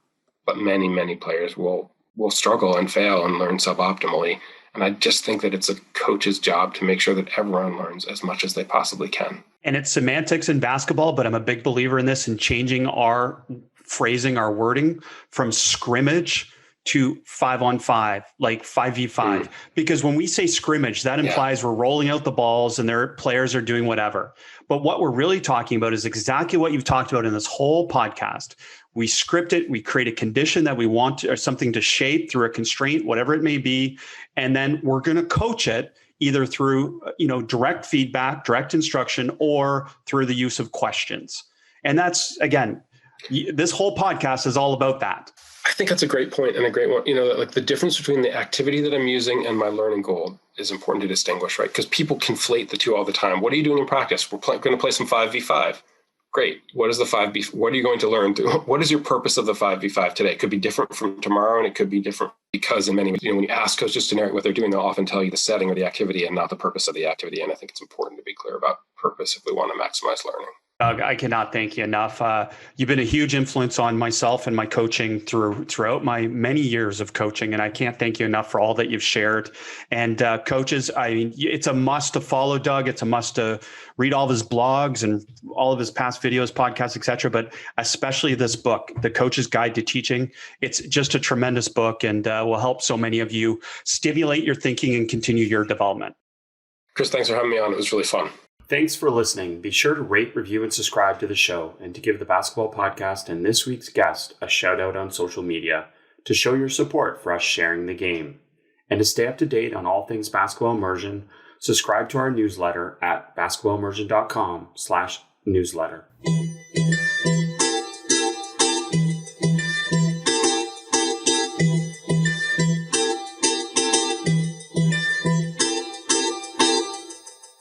S4: but many, many players will struggle and fail and learn suboptimally. And I just think that it's a coach's job to make sure that everyone learns as much as they possibly can.
S3: And it's semantics in basketball, but I'm a big believer in this, in changing our phrasing, our wording from scrimmage to 5-on-5, like 5v5. Because when we say scrimmage, that implies we're rolling out the balls and their players are doing whatever. But what we're really talking about is exactly what you've talked about in this whole podcast. We script it, we create a condition that we want or something to shape through a constraint, whatever it may be. And then we're going to coach it either through, direct feedback, direct instruction, or through the use of questions. And that's, again, this whole podcast is all about that.
S4: I think that's a great point and a great one. Like the difference between the activity that I'm using and my learning goal is important to distinguish, right? Because people conflate the two all the time. What are you doing in practice? We're going to play some 5v5. Great. What is the 5v? What are you going to learn? What is your purpose of the 5v5 today? It could be different from tomorrow, and it could be different because in many ways, when you ask coaches to narrate what they're doing, they'll often tell you the setting or the activity and not the purpose of the activity. And I think it's important to be clear about purpose if we want to maximize learning.
S3: Doug, I cannot thank you enough. You've been a huge influence on myself and my coaching throughout my many years of coaching, and I can't thank you enough for all that you've shared. And coaches, I mean, it's a must to follow Doug. It's a must to read all of his blogs and all of his past videos, podcasts, etc. But especially this book, The Coach's Guide to Teaching. It's just a tremendous book, and will help so many of you stimulate your thinking and continue your development.
S4: Chris, thanks for having me on. It was really fun.
S2: Thanks for listening. Be sure to rate, review, and subscribe to the show, and to give the Basketball Podcast and this week's guest a shout out on social media to show your support for us sharing the game. And to stay up to date on all things Basketball Immersion, subscribe to our newsletter at basketballimmersion.com/newsletter.